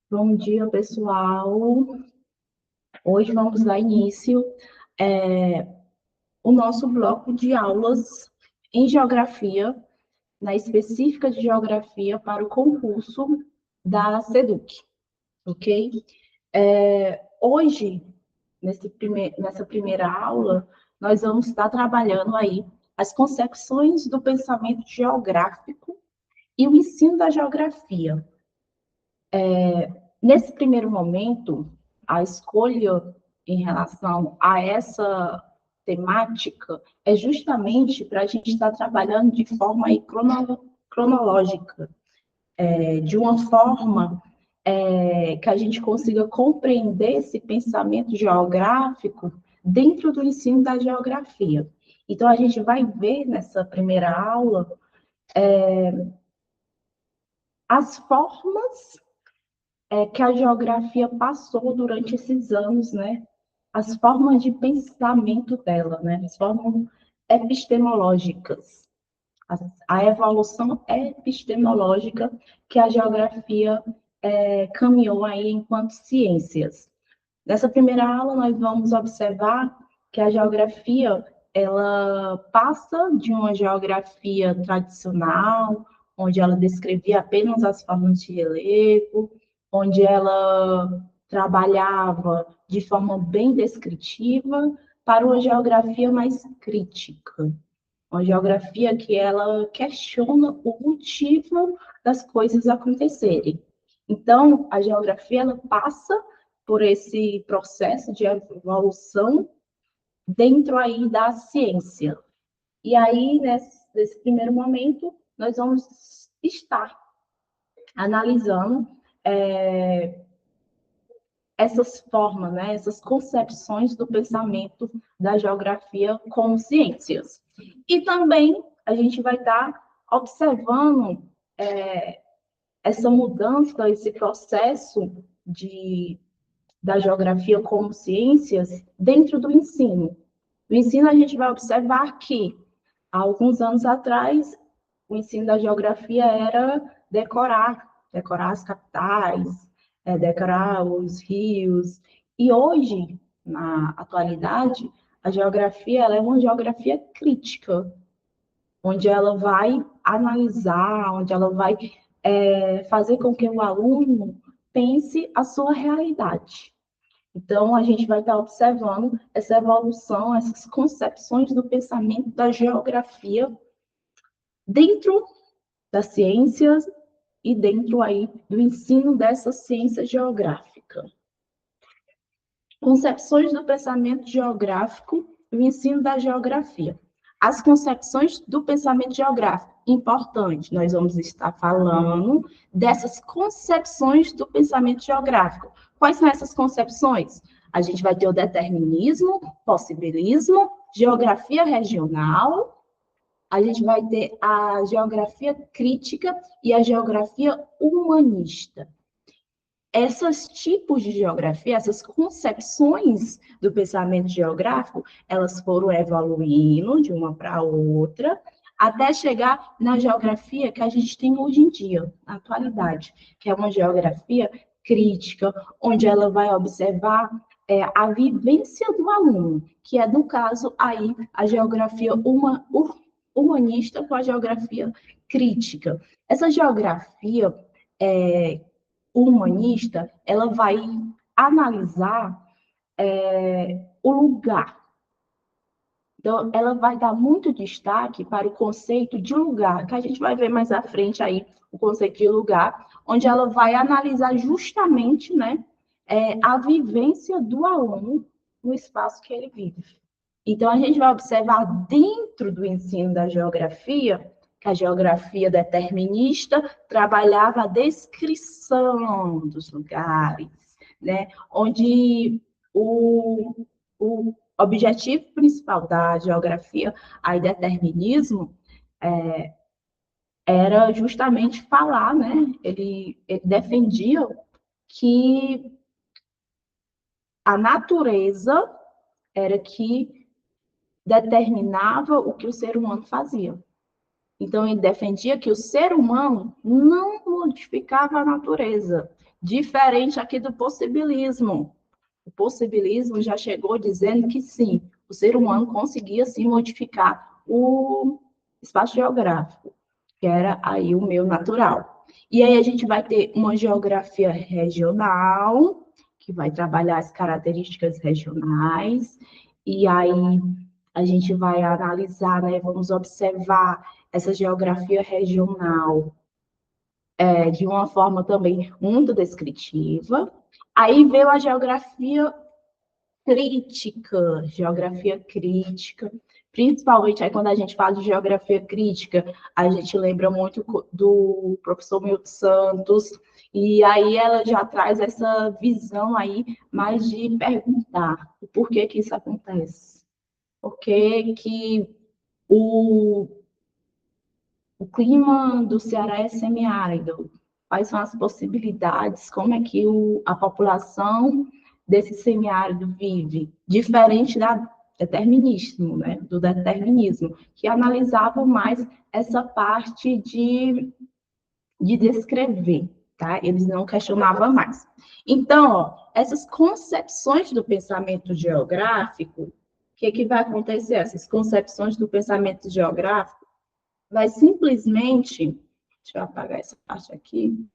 Bom dia, pessoal. Hoje vamos dar início o nosso bloco de aulas em geografia, na específica de geografia para o concurso da SEDUC, ok? Hoje, nessa primeira aula, nós vamos estar trabalhando aí as concepções do pensamento geográfico e o ensino da geografia. Nesse primeiro momento, a escolha em relação a essa temática é justamente para a gente estar trabalhando de forma aí cronológica, de uma forma que a gente consiga compreender esse pensamento geográfico dentro do ensino da geografia. Então, a gente vai ver nessa primeira aula as formas que a geografia passou durante esses anos, né? As formas de pensamento dela, né? As formas epistemológicas, a evolução epistemológica que a geografia caminhou aí enquanto ciências. Nessa primeira aula, nós vamos observar que a geografia ela passa de uma geografia tradicional, onde ela descrevia apenas as formas de relevo, onde ela trabalhava de forma bem descritiva, para uma geografia mais crítica, uma geografia que ela questiona o motivo das coisas acontecerem. Então, a geografia ela passa por esse processo de evolução dentro aí da ciência. E aí, nesse primeiro momento, nós vamos estar analisando essas formas, né, essas concepções do pensamento da geografia como ciências. E também a gente vai estar observando essa mudança, esse processo da geografia como ciências dentro do ensino. No ensino, a gente vai observar que, há alguns anos atrás, o ensino da geografia era decorar as capitais, decorar os rios. E hoje, na atualidade, a geografia ela é uma geografia crítica, onde ela vai analisar, onde ela vai fazer com que o aluno pense a sua realidade. Então, a gente vai estar observando essa evolução, essas concepções do pensamento da geografia dentro das ciências e dentro aí do ensino dessa ciência geográfica. Concepções do pensamento geográfico e o ensino da geografia. As concepções do pensamento geográfico, importante, nós vamos estar falando dessas concepções do pensamento geográfico. Quais são essas concepções? A gente vai ter o determinismo, possibilismo, geografia regional, a gente vai ter a geografia crítica e a geografia humanista. Esses tipos de geografia, essas concepções do pensamento geográfico, elas foram evoluindo de uma para outra, até chegar na geografia que a gente tem hoje em dia, na atualidade, que é uma geografia crítica, onde ela vai observar a vivência do aluno, que é, no caso, aí, a geografia humanista com a geografia crítica. Essa geografia humanista, ela vai analisar o lugar. Então, ela vai dar muito destaque para o conceito de lugar, que a gente vai ver mais à frente aí, o conceito de lugar, onde ela vai analisar justamente, né, a vivência do aluno no espaço que ele vive. Então, a gente vai observar dentro do ensino da geografia, que a geografia determinista trabalhava a descrição dos lugares, né? Onde o objetivo principal da geografia, aí determinismo, era justamente falar, né? Ele defendia que a natureza era que determinava o que o ser humano fazia. Então, ele defendia que o ser humano não modificava a natureza, Diferente aqui do possibilismo. O possibilismo já chegou dizendo que sim, o ser humano conseguia sim modificar o espaço geográfico, que era aí o meio natural. E aí a gente vai ter uma geografia regional, que vai trabalhar as características regionais, e aí a gente vai analisar, né, vamos observar essa geografia regional de uma forma também muito descritiva. Aí veio a geografia crítica, principalmente aí quando a gente fala de geografia crítica, a gente lembra muito do professor Milton Santos, e aí ela já traz essa visão aí mais de perguntar o porquê que isso acontece. Por que que o o clima do Ceará é semiárido. Quais são as possibilidades? Como é que a população desse semiárido vive? Diferente do determinismo, que analisava mais essa parte de descrever, tá? Eles não questionavam mais. Então, ó, essas concepções do pensamento geográfico, o que vai acontecer? Essas concepções do pensamento geográfico vai simplesmente, deixa eu apagar essa parte aqui,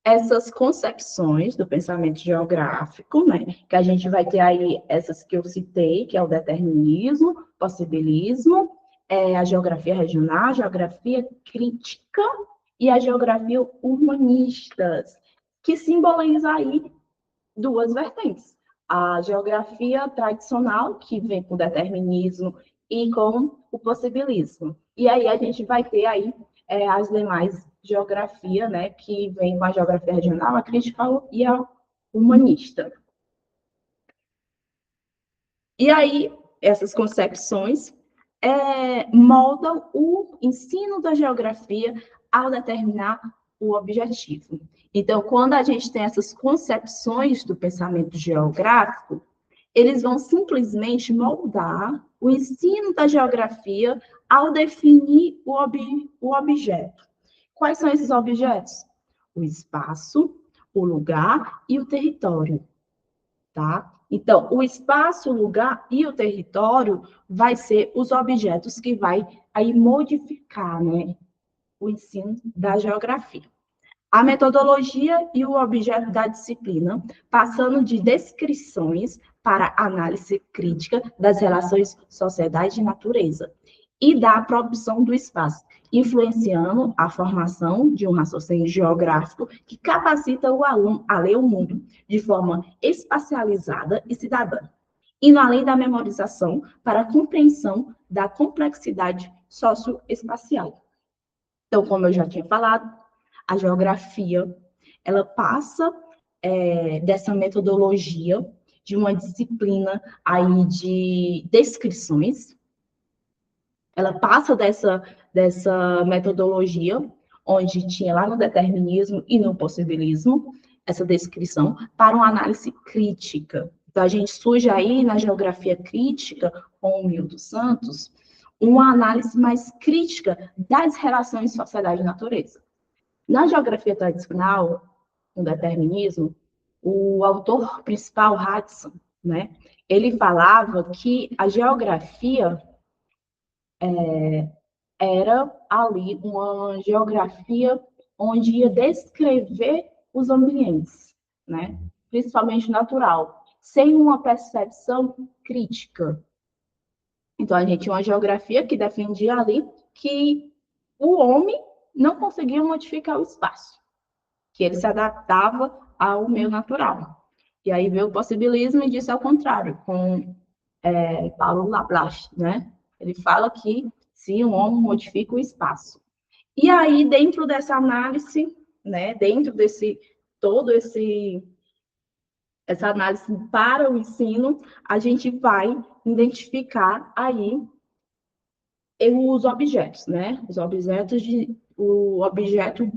essas concepções do pensamento geográfico, né, que a gente vai ter aí essas que eu citei, que é o determinismo, possibilismo, a geografia regional, a geografia crítica e a geografia humanistas, que simboliza aí duas vertentes. A geografia tradicional, que vem com o determinismo, e com o possibilismo. E aí a gente vai ter aí as demais geografia, né, que vem com a geografia regional, a crítica e a humanista. E aí, essas concepções moldam o ensino da geografia ao determinar o objetivo. Então, quando a gente tem essas concepções do pensamento geográfico, eles vão simplesmente moldar o ensino da geografia ao definir o objeto. Quais são esses objetos? O espaço, o lugar e o território, tá? Então, o espaço, o lugar e o território vai ser os objetos que vai aí modificar, né, o ensino da geografia. A metodologia e o objeto da disciplina, passando de descrições para análise crítica das relações sociedade e natureza e da produção do espaço, influenciando a formação de um raciocínio geográfico que capacita o aluno a ler o mundo de forma espacializada e cidadã, indo além da memorização para a compreensão da complexidade socioespacial. Então, como eu já tinha falado, a geografia, ela passa dessa metodologia de uma disciplina aí de descrições, ela passa dessa metodologia, onde tinha lá no determinismo e no possibilismo, essa descrição, para uma análise crítica. Então, a gente surge aí na geografia crítica, com o Milton Santos, uma análise mais crítica das relações sociedade e natureza. Na geografia tradicional, no determinismo, o autor principal, Hudson, né, ele falava que a geografia era ali uma geografia onde ia descrever os ambientes, né, principalmente natural, sem uma percepção crítica. Então, a gente tinha uma geografia que defendia ali que o homem não conseguia modificar o espaço, que ele se adaptava ao meio natural. E aí veio o possibilismo e disse ao contrário, com Paulo Laplace, né? Ele fala que sim, o homem modifica o espaço. E aí, dentro dessa análise, né, dentro desse todo essa análise para o ensino, a gente vai identificar aí os objetos, né? O objeto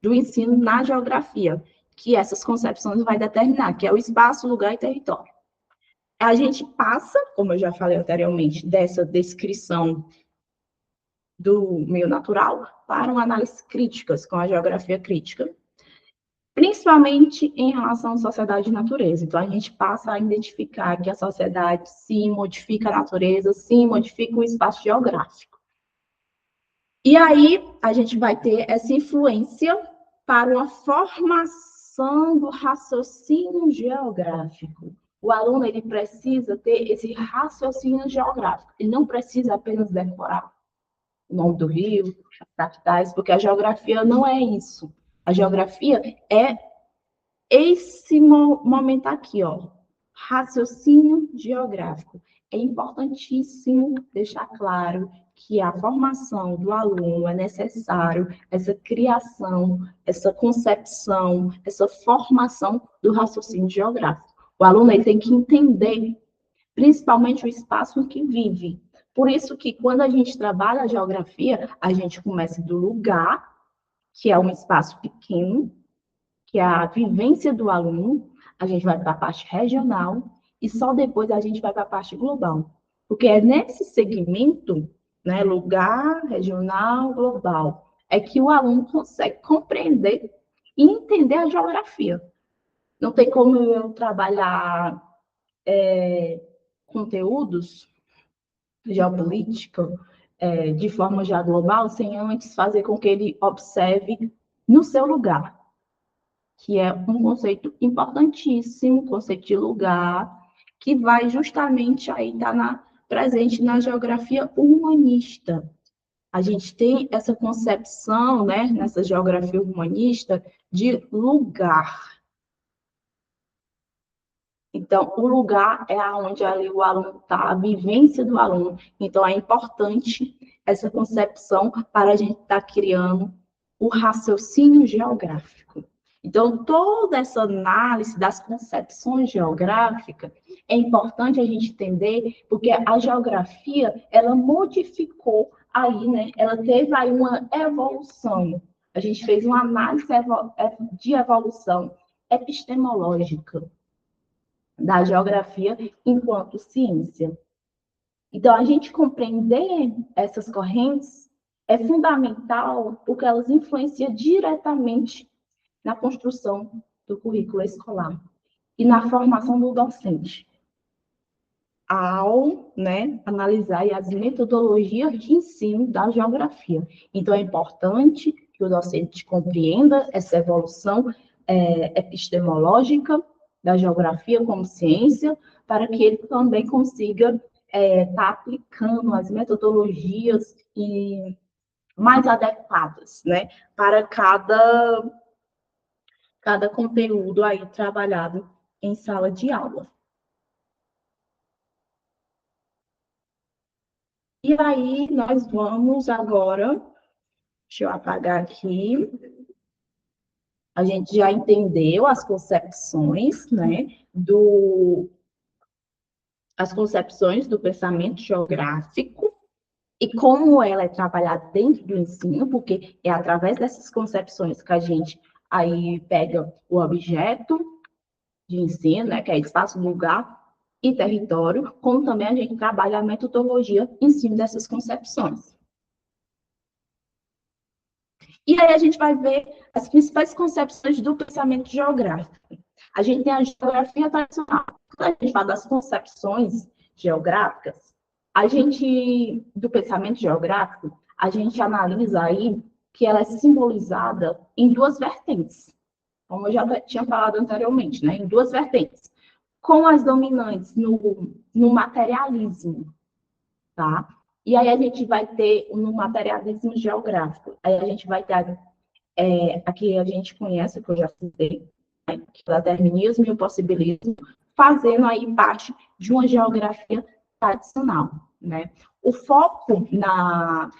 do ensino na geografia, que essas concepções vai determinar, que é o espaço, lugar e território. A gente passa, como eu já falei anteriormente, dessa descrição do meio natural para uma análise críticas, com a geografia crítica, principalmente em relação à sociedade e natureza. Então, a gente passa a identificar que a sociedade sim modifica a natureza, sim modifica o espaço geográfico. E aí, a gente vai ter essa influência para uma formação do raciocínio geográfico. O aluno ele precisa ter esse raciocínio geográfico. Ele não precisa apenas decorar o nome do rio, as capitais, porque a geografia não é isso. A geografia é esse momento aqui, ó, raciocínio geográfico. É importantíssimo deixar claro que a formação do aluno é necessário, essa criação, essa concepção, essa formação do raciocínio geográfico. O aluno ele tem que entender, principalmente, o espaço em que vive. Por isso que, quando a gente trabalha a geografia, a gente começa do lugar, que é um espaço pequeno, que é a vivência do aluno, a gente vai para a parte regional e só depois a gente vai para a parte global. Porque é nesse segmento, né, lugar, regional, global, é que o aluno consegue compreender e entender a geografia. Não tem como eu trabalhar conteúdos geopolítica de forma já global sem antes fazer com que ele observe no seu lugar, que é um conceito importantíssimo, conceito de lugar, que vai justamente aí estar presente na geografia humanista. A gente tem essa concepção, né, nessa geografia humanista, de lugar. Então, o lugar é onde ali o aluno está, a vivência do aluno. Então, é importante essa concepção para a gente estar criando o raciocínio geográfico. Então, toda essa análise das concepções geográficas é importante a gente entender, porque a geografia, ela modificou aí, né? Ela teve aí uma evolução. A gente fez uma análise de evolução epistemológica da geografia enquanto ciência. Então, a gente compreender essas correntes é fundamental porque elas influenciam diretamente na construção do currículo escolar e na formação do docente, ao, né, analisar as metodologias de ensino da geografia. Então, é importante que o docente compreenda essa evolução epistemológica da geografia como ciência, para que ele também consiga estar aplicando as metodologias mais adequadas, né, para cada conteúdo aí trabalhado em sala de aula. E aí, nós vamos agora, deixa eu apagar aqui, a gente já entendeu as concepções, né, as concepções do pensamento geográfico e como ela é trabalhada dentro do ensino, porque é através dessas concepções que a gente aí pega o objeto de ensino, né, que é espaço, lugar e território, como também a gente trabalha a metodologia em cima dessas concepções. E aí a gente vai ver as principais concepções do pensamento geográfico. A gente tem a geografia tradicional. Quando a gente fala das concepções geográficas, do pensamento geográfico, a gente analisa aí que ela é simbolizada em duas vertentes, como eu já tinha falado anteriormente, né? Em duas vertentes, com as dominantes no materialismo, tá? E aí a gente vai ter no materialismo geográfico, aí a gente vai ter aqui a gente conhece, que eu já citei, né, o determinismo e o possibilismo, fazendo aí parte de uma geografia tradicional, né? O foco na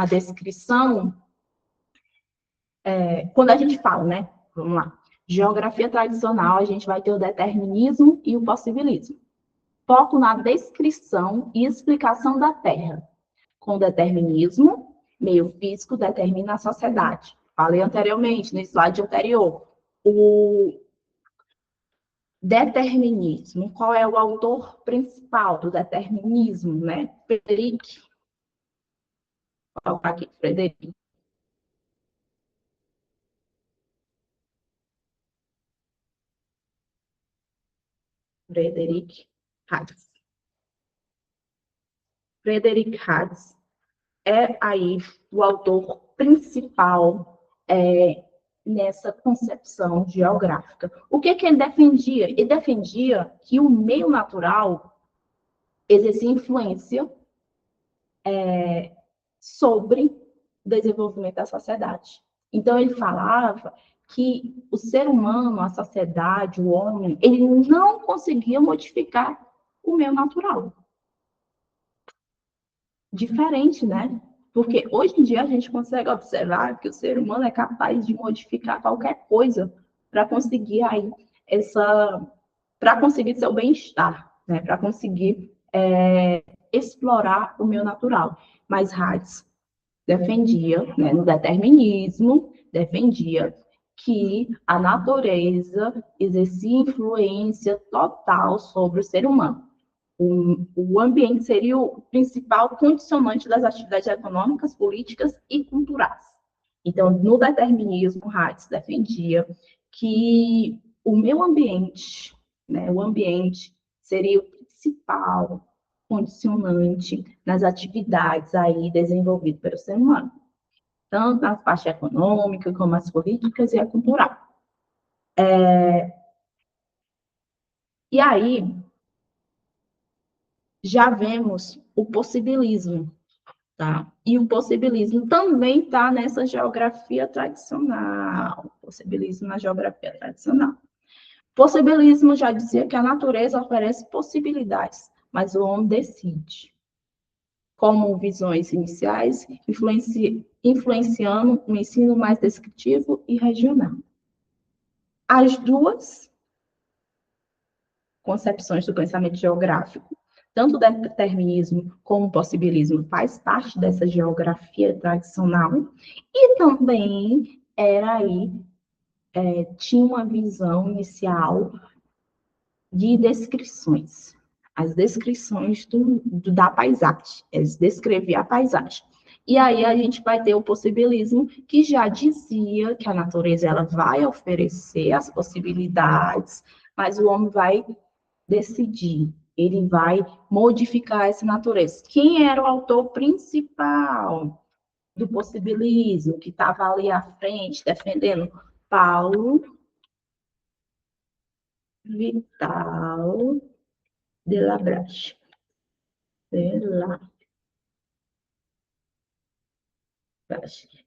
descrição, quando a gente fala, né? Vamos lá. Geografia tradicional, a gente vai ter o determinismo e o possibilismo. Foco na descrição e explicação da Terra. Com o determinismo, meio físico determina a sociedade. Falei anteriormente, no slide anterior. Determinismo. Qual é o autor principal do determinismo, né? Frederic. Vou colocar aqui, Frederic. Frederic Hayek. Frederic Hayek é aí o autor principal nessa concepção geográfica. O que ele defendia? Ele defendia que o meio natural exercia influência sobre o desenvolvimento da sociedade. Então, ele falava que o ser humano, a sociedade, o homem, ele não conseguia modificar o meio natural. Diferente, né? Porque hoje em dia a gente consegue observar que o ser humano é capaz de modificar qualquer coisa para conseguir aí para conseguir seu bem-estar, né? Para conseguir explorar o meio natural. Mas Hades defendia, né, no determinismo, defendia que a natureza exercia influência total sobre o ser humano. O ambiente seria o principal condicionante das atividades econômicas, políticas e culturais. Então, no determinismo, Hades defendia que o meio ambiente, né, o ambiente seria o principal condicionante nas atividades aí desenvolvidas pelo ser humano, tanto na parte econômica como as políticas e a cultural. E aí já vemos o possibilismo, tá? E o possibilismo também está nessa geografia tradicional, possibilismo na geografia tradicional. Possibilismo já dizia que a natureza oferece possibilidades, mas o homem decide. Como visões iniciais, influenciando o ensino mais descritivo e regional. As duas concepções do pensamento geográfico, tanto o determinismo como o possibilismo, faz parte dessa geografia tradicional, e também era aí, tinha uma visão inicial de descrições, as descrições da paisagem, eles descreviam a paisagem. E aí a gente vai ter o possibilismo, que já dizia que a natureza ela vai oferecer as possibilidades, mas o homem vai decidir, ele vai modificar essa natureza. Quem era o autor principal do possibilismo, que estava ali à frente, defendendo? Paulo Vital de Lablache.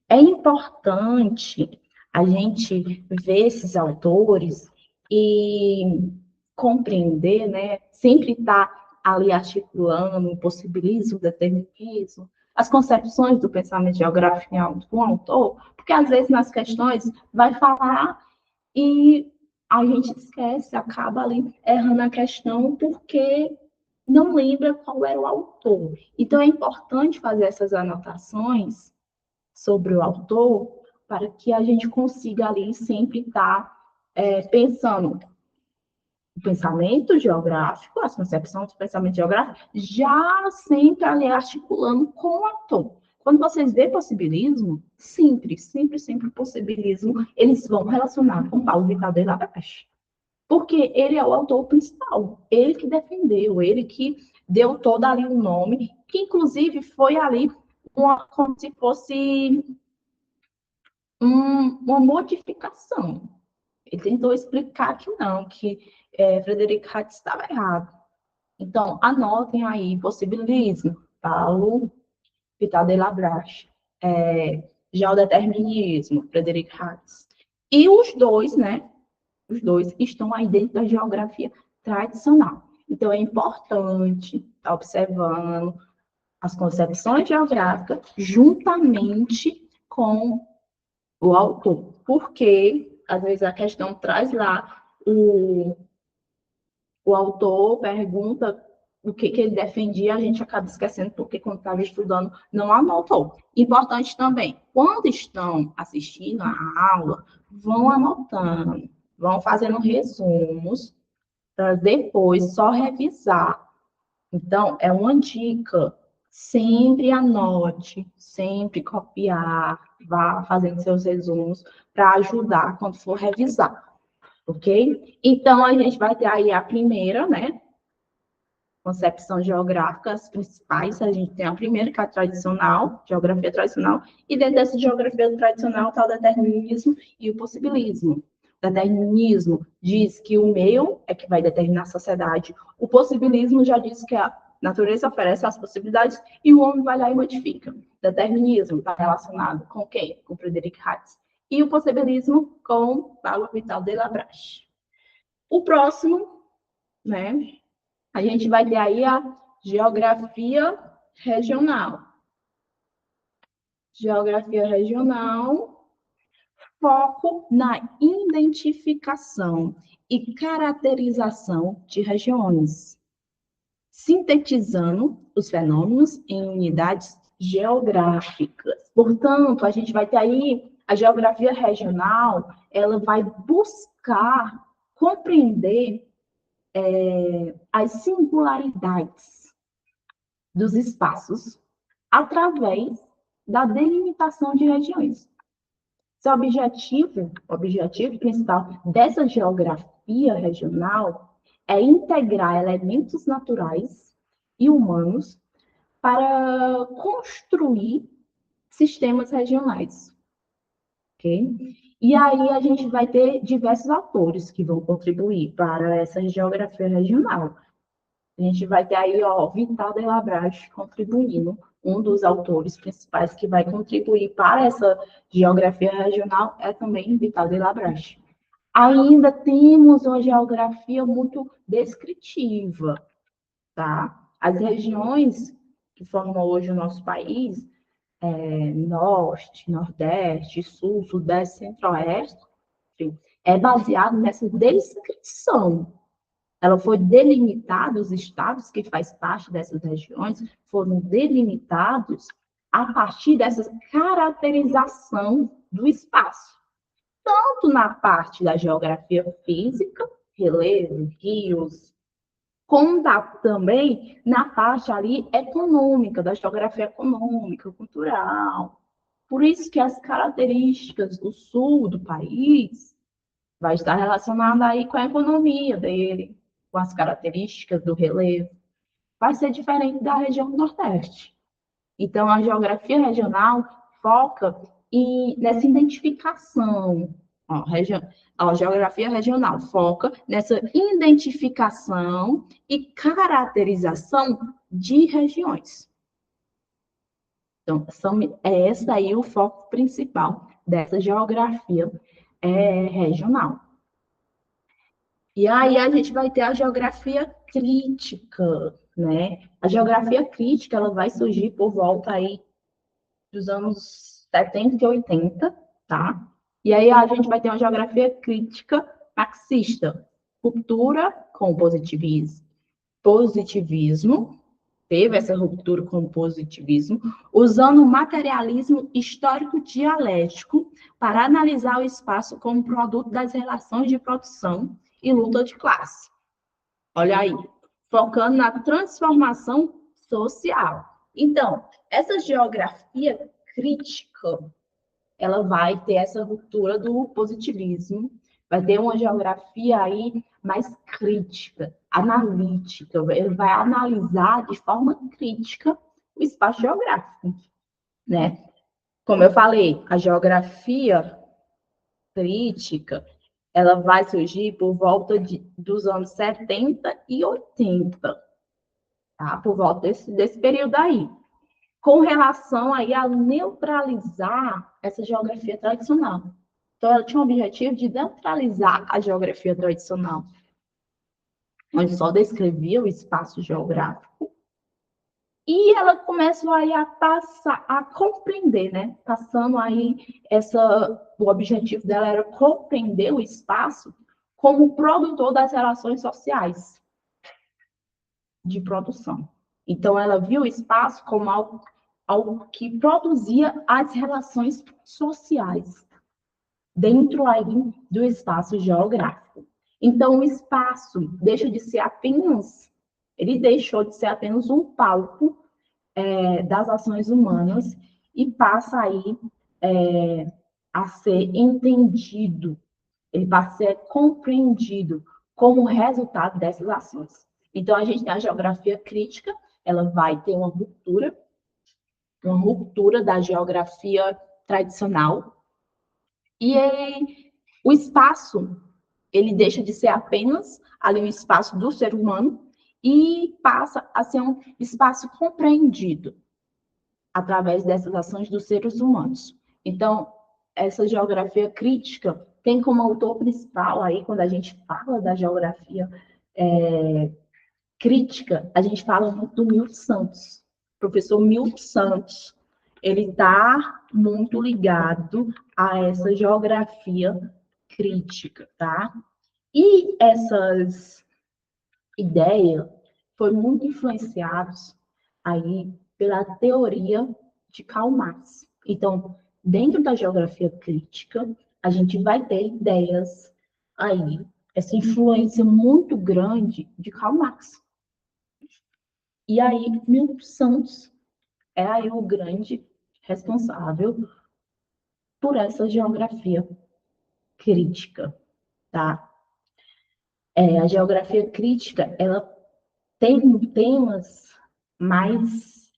É importante a gente ver esses autores e compreender, né? Sempre estar ali articulando o possibilismo, o determinismo, as concepções do pensamento geográfico com o autor, porque às vezes nas questões vai falar e a gente esquece, acaba ali errando a questão porque não lembra qual era o autor. Então é importante fazer essas anotações sobre o autor, para que a gente consiga ali sempre estar pensando o pensamento geográfico, as concepções do pensamento geográfico, já sempre ali articulando com o autor. Quando vocês vê possibilismo, sempre o possibilismo, eles vão relacionar com Paulo Vital de Lablache. Porque ele é o autor principal, ele que defendeu, ele que deu todo ali o nome, que inclusive foi ali como se fosse uma modificação. Ele tentou explicar que não, que Frederic Hayek estava errado. Então, anotem aí, possibilismo, Paulo Vital de Lablache, já o determinismo, Frederic Hayek. E os dois, né, os dois estão aí dentro da geografia tradicional. Então, é importante estar observando as concepções geográficas juntamente com o autor, porque às vezes a questão traz lá o autor pergunta o que ele defendia, a gente acaba esquecendo porque quando estava estudando não anotou. Importante também, quando estão assistindo a aula, vão anotando, vão fazendo resumos para depois só revisar. Então, é uma dica. Sempre anote, sempre copiar, vá fazendo seus resumos para ajudar quando for revisar, ok? Então, a gente vai ter aí a primeira, né? Concepção geográfica, as principais, a gente tem a primeira, que é a tradicional, geografia tradicional, e dentro dessa geografia tradicional está o determinismo e o possibilismo. O determinismo diz que o meio é que vai determinar a sociedade. O possibilismo já diz que a natureza oferece as possibilidades e o homem vai lá e modifica. O determinismo está relacionado com quem? Com Frederick Hayek. E o possibilismo com Paulo Vital de Labrache. O próximo, né, a gente vai ter aí a geografia regional. Geografia regional, foco na identificação e caracterização de regiões, sintetizando os fenômenos em unidades geográficas. Portanto, a gente vai ter aí a geografia regional, ela vai buscar compreender as singularidades dos espaços através da delimitação de regiões. Seu objetivo principal dessa geografia regional é integrar elementos naturais e humanos para construir sistemas regionais, ok? E aí a gente vai ter diversos autores que vão contribuir para essa geografia regional. A gente vai ter aí, ó, Vital de Labrache contribuindo, um dos autores principais que vai contribuir para essa geografia regional é também Vital de Labrache. Ainda temos uma geografia muito descritiva, tá? As regiões que formam hoje o nosso país, Norte, Nordeste, Sul, Sudeste, Centro-Oeste, é baseado nessa descrição. Ela foi delimitada, os estados que faz parte dessas regiões foram delimitados a partir dessa caracterização do espaço, tanto na parte da geografia física, relevo, rios, como também na parte ali econômica, da geografia econômica, cultural. Por isso que as características do sul do país vai estar relacionada aí com a economia dele, com as características do relevo. Vai ser diferente da região do Nordeste. Então, a geografia regional foca nessa identificação. Ó, a geografia regional foca nessa identificação e caracterização de regiões. Então, é esse aí o foco principal dessa geografia regional. E aí a gente vai ter a geografia crítica, né? A geografia crítica, ela vai surgir por volta aí dos anos 70 e 80, tá? E aí a gente vai ter uma geografia crítica marxista, ruptura com o positivismo, teve essa ruptura com o positivismo, usando o materialismo histórico dialético para analisar o espaço como produto das relações de produção e luta de classe. Olha aí, focando na transformação social. Então, essa geografia crítica, ela vai ter essa ruptura do positivismo, vai ter uma geografia aí mais crítica, analítica, ele vai analisar de forma crítica o espaço geográfico, né? Como eu falei, a geografia crítica, ela vai surgir por volta dos anos 70 e 80, tá? Por volta desse período aí. Com relação aí a neutralizar essa geografia tradicional. Então, ela tinha o objetivo de neutralizar a geografia tradicional, onde só descrevia o espaço geográfico. E ela começa aí a passar, a compreender, né? Passando aí o objetivo dela era compreender o espaço como produtor das relações sociais de produção. Então, ela viu o espaço como algo que produzia as relações sociais dentro aí do espaço geográfico. Então, o espaço deixa de ser apenas, ele deixou de ser apenas um palco das ações humanas e passa aí a ser entendido, ele passa a ser compreendido como resultado dessas ações. Então, a gente tem a geografia crítica, ela vai ter uma ruptura da geografia tradicional, e o espaço, ele deixa de ser apenas ali um espaço do ser humano e passa a ser um espaço compreendido através dessas ações dos seres humanos. Então, essa geografia crítica tem como autor principal aí, quando a gente fala da geografia crítica, a gente fala muito do Milton Santos. O professor Milton Santos, ele está muito ligado a essa geografia crítica, tá? E essas ideias foram muito influenciadas aí pela teoria de Karl Marx. Então, dentro da geografia crítica, a gente vai ter ideias aí, essa influência muito grande de Karl Marx. E aí, Milton Santos é aí o grande responsável por essa geografia crítica, tá? A geografia crítica, ela tem temas mais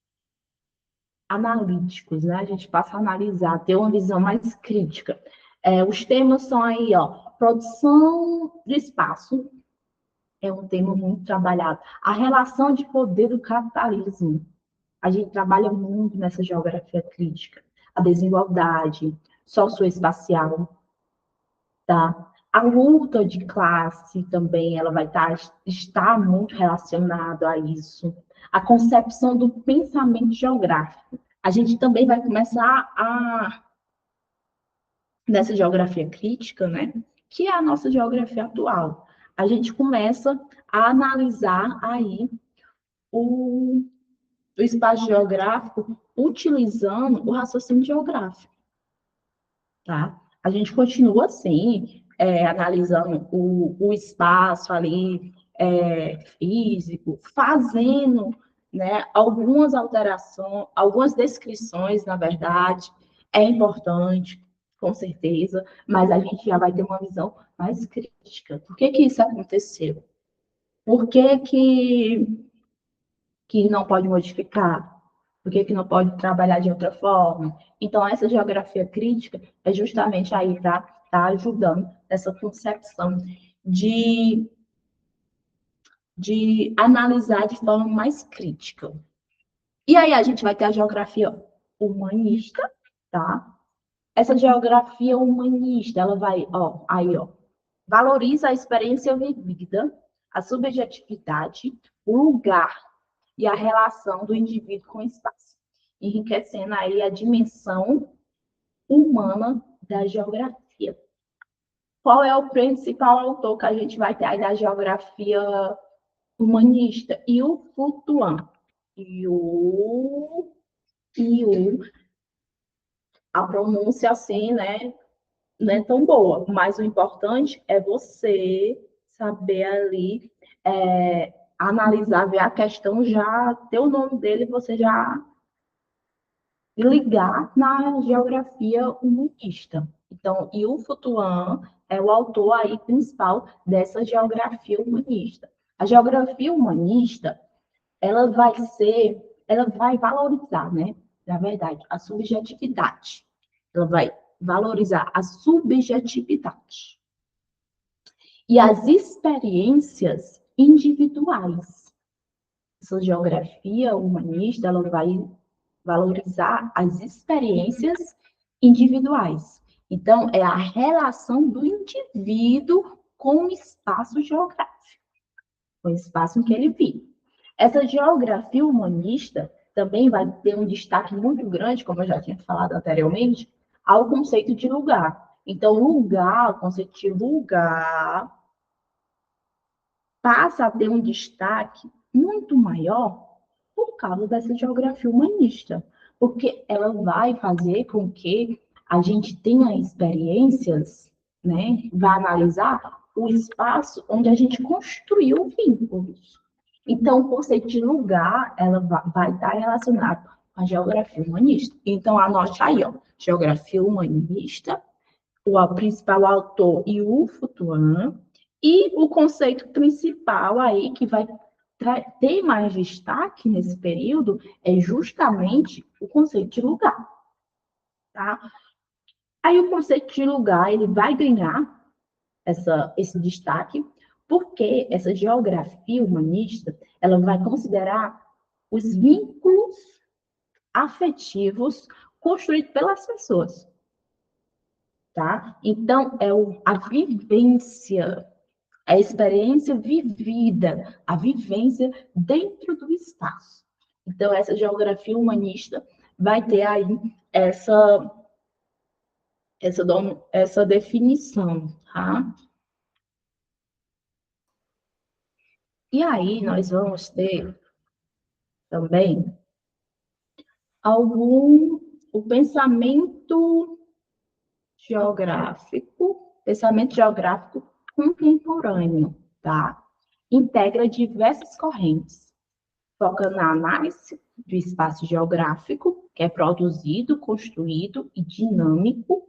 analíticos, né? A gente passa a analisar, ter uma visão mais crítica. Os temas são aí, ó, produção de espaço, é um tema muito trabalhado. A relação de poder do capitalismo, a gente trabalha muito nessa geografia crítica. A desigualdade socioespacial, tá? A luta de classe também, ela vai estar muito relacionada a isso. A concepção do pensamento geográfico. A gente também vai começar nessa geografia crítica, né? Que é a nossa geografia atual. A gente começa a analisar aí o espaço geográfico utilizando o raciocínio geográfico, tá? A gente continua assim, analisando o espaço ali físico, fazendo, né, algumas alterações, algumas descrições, na verdade, é importante, com certeza, mas a gente já vai ter uma visão mais crítica. Por que que isso aconteceu? Por que não pode modificar? Por que não pode trabalhar de outra forma? Então, essa geografia crítica é justamente aí para estar ajudando essa concepção de, de analisar de forma mais crítica. E aí a gente vai ter a geografia humanista, tá? Essa geografia humanista, ela vai, ó, aí, ó, valoriza a experiência vivida, a subjetividade, o lugar e a relação do indivíduo com o espaço, enriquecendo aí a dimensão humana da geografia. Qual é o principal autor que a gente vai ter aí da geografia humanista? Yu Futuan. Yu, a pronúncia assim, né, não é tão boa, mas o importante é você saber ali analisar, ver a questão, já ter o nome dele, você já ligar na geografia humanista. Então, Yu Futuan é o autor aí principal dessa geografia humanista. A geografia humanista, ela vai valorizar, né? Na verdade, a subjetividade. Ela vai valorizar a subjetividade e as experiências individuais. Essa geografia humanista, ela vai valorizar as experiências individuais. Então, é a relação do indivíduo com o espaço geográfico, com o espaço em que ele vive. Essa geografia humanista também vai ter um destaque muito grande, como eu já tinha falado anteriormente, ao conceito de lugar. Então, lugar, o conceito de lugar, passa a ter um destaque muito maior por causa dessa geografia humanista, porque ela vai fazer com que a gente tenha experiências, né? Vai analisar o espaço onde a gente construiu vínculos. Então, o conceito de lugar, ela vai estar relacionado com a geografia humanista. Então, anote aí, ó, geografia humanista, o principal autor Yu-Fu Tuan, e o conceito principal aí que vai ter mais destaque nesse período é justamente o conceito de lugar, tá? Aí o conceito de lugar, ele vai ganhar esse destaque porque essa geografia humanista, ela vai considerar os vínculos afetivos construídos pelas pessoas, tá? Então, a vivência, a experiência vivida, a vivência dentro do espaço. Então, essa geografia humanista vai ter aí essa definição, tá? E aí, nós vamos ter também o pensamento geográfico contemporâneo, tá? Integra diversas correntes, foca na análise do espaço geográfico, que é produzido, construído e dinâmico,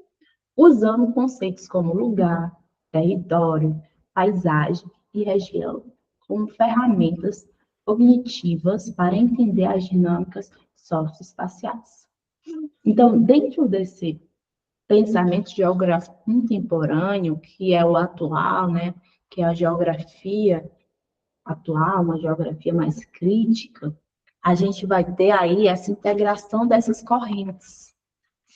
usando conceitos como lugar, território, paisagem e região como ferramentas cognitivas para entender as dinâmicas socioespaciais. Então, dentro desse pensamento geográfico contemporâneo, que é o atual, né, que é a geografia atual, uma geografia mais crítica, a gente vai ter aí essa integração dessas correntes,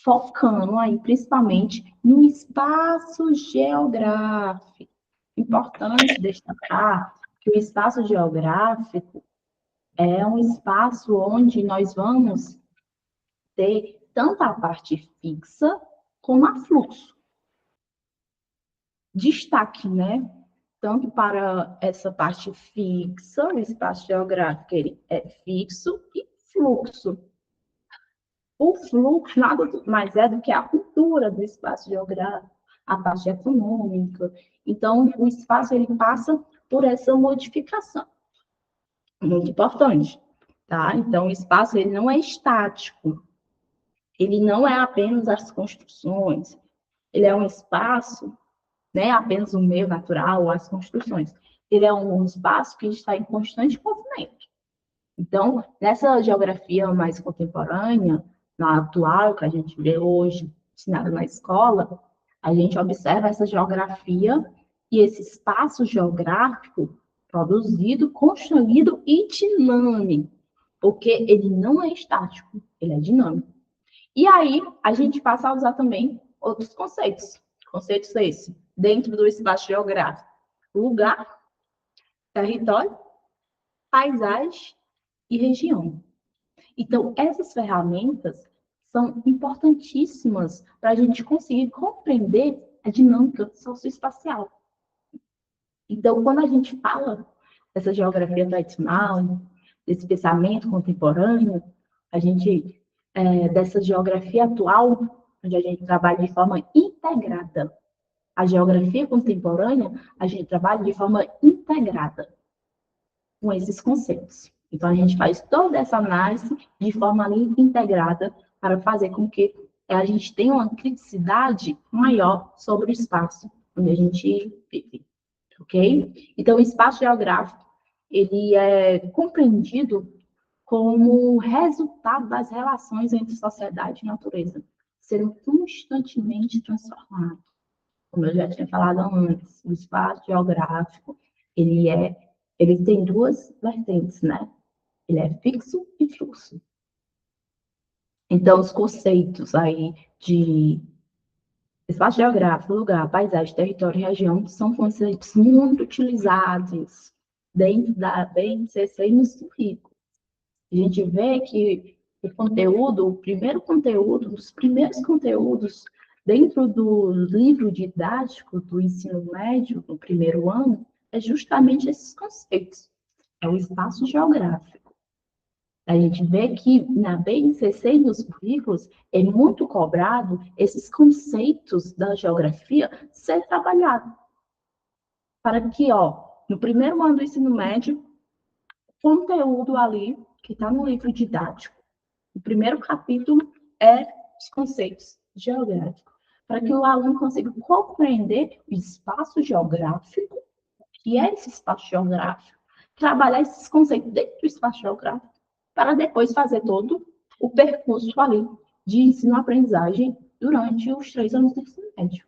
focando aí principalmente no espaço geográfico. Importante destacar que o espaço geográfico é um espaço onde nós vamos ter tanto a parte fixa como a fluxo. Destaque, né? Tanto para essa parte fixa, o espaço geográfico ele é fixo e fluxo. O fluxo nada mais é do que a cultura do espaço geográfico, a parte econômica. Então, o espaço ele passa por essa modificação. Muito importante, tá? Então, o espaço ele não é estático. Ele não é apenas as construções. Ele é um espaço, né, apenas o meio natural, as construções. Ele é um espaço que está em constante movimento. Então, nessa geografia mais contemporânea, na atual, que a gente vê hoje, ensinada na escola, a gente observa essa geografia e esse espaço geográfico produzido, construído e dinâmico, porque ele não é estático, ele é dinâmico. E aí, a gente passa a usar também outros conceitos. Conceitos esses, dentro do espaço geográfico. Lugar, território, paisagem e região. Então, essas ferramentas são importantíssimas para a gente conseguir compreender a dinâmica socioespacial. Então, quando a gente fala dessa geografia tradicional, desse pensamento contemporâneo, a gente, dessa geografia atual, onde a gente trabalha de forma integrada. A geografia contemporânea, a gente trabalha de forma integrada com esses conceitos. Então, a gente faz toda essa análise de forma integrada para fazer com que a gente tenha uma criticidade maior sobre o espaço onde a gente vive, ok? Então, o espaço geográfico, ele é compreendido como resultado das relações entre sociedade e natureza, sendo constantemente transformado. Como eu já tinha falado antes, o espaço geográfico, ele tem duas vertentes, né? Ele é fixo e fluxo. Então, os conceitos aí de espaço geográfico, lugar, paisagem, território e região são conceitos muito utilizados dentro da BNCC e nos currículos. A gente vê que o conteúdo, o primeiro conteúdo, os primeiros conteúdos dentro do livro didático do ensino médio, no primeiro ano, é justamente esses conceitos. É o espaço geográfico. A gente vê que na BNCC e nos currículos é muito cobrado esses conceitos da geografia ser trabalhado. para que, ó, no primeiro ano do ensino médio, conteúdo ali que está no livro didático, o primeiro capítulo é os conceitos geográficos, para que o aluno consiga compreender o espaço geográfico, o que é esse espaço geográfico, trabalhar esses conceitos dentro do espaço geográfico, para depois fazer todo o percurso ali de ensino-aprendizagem durante os 3 anos do ensino médio.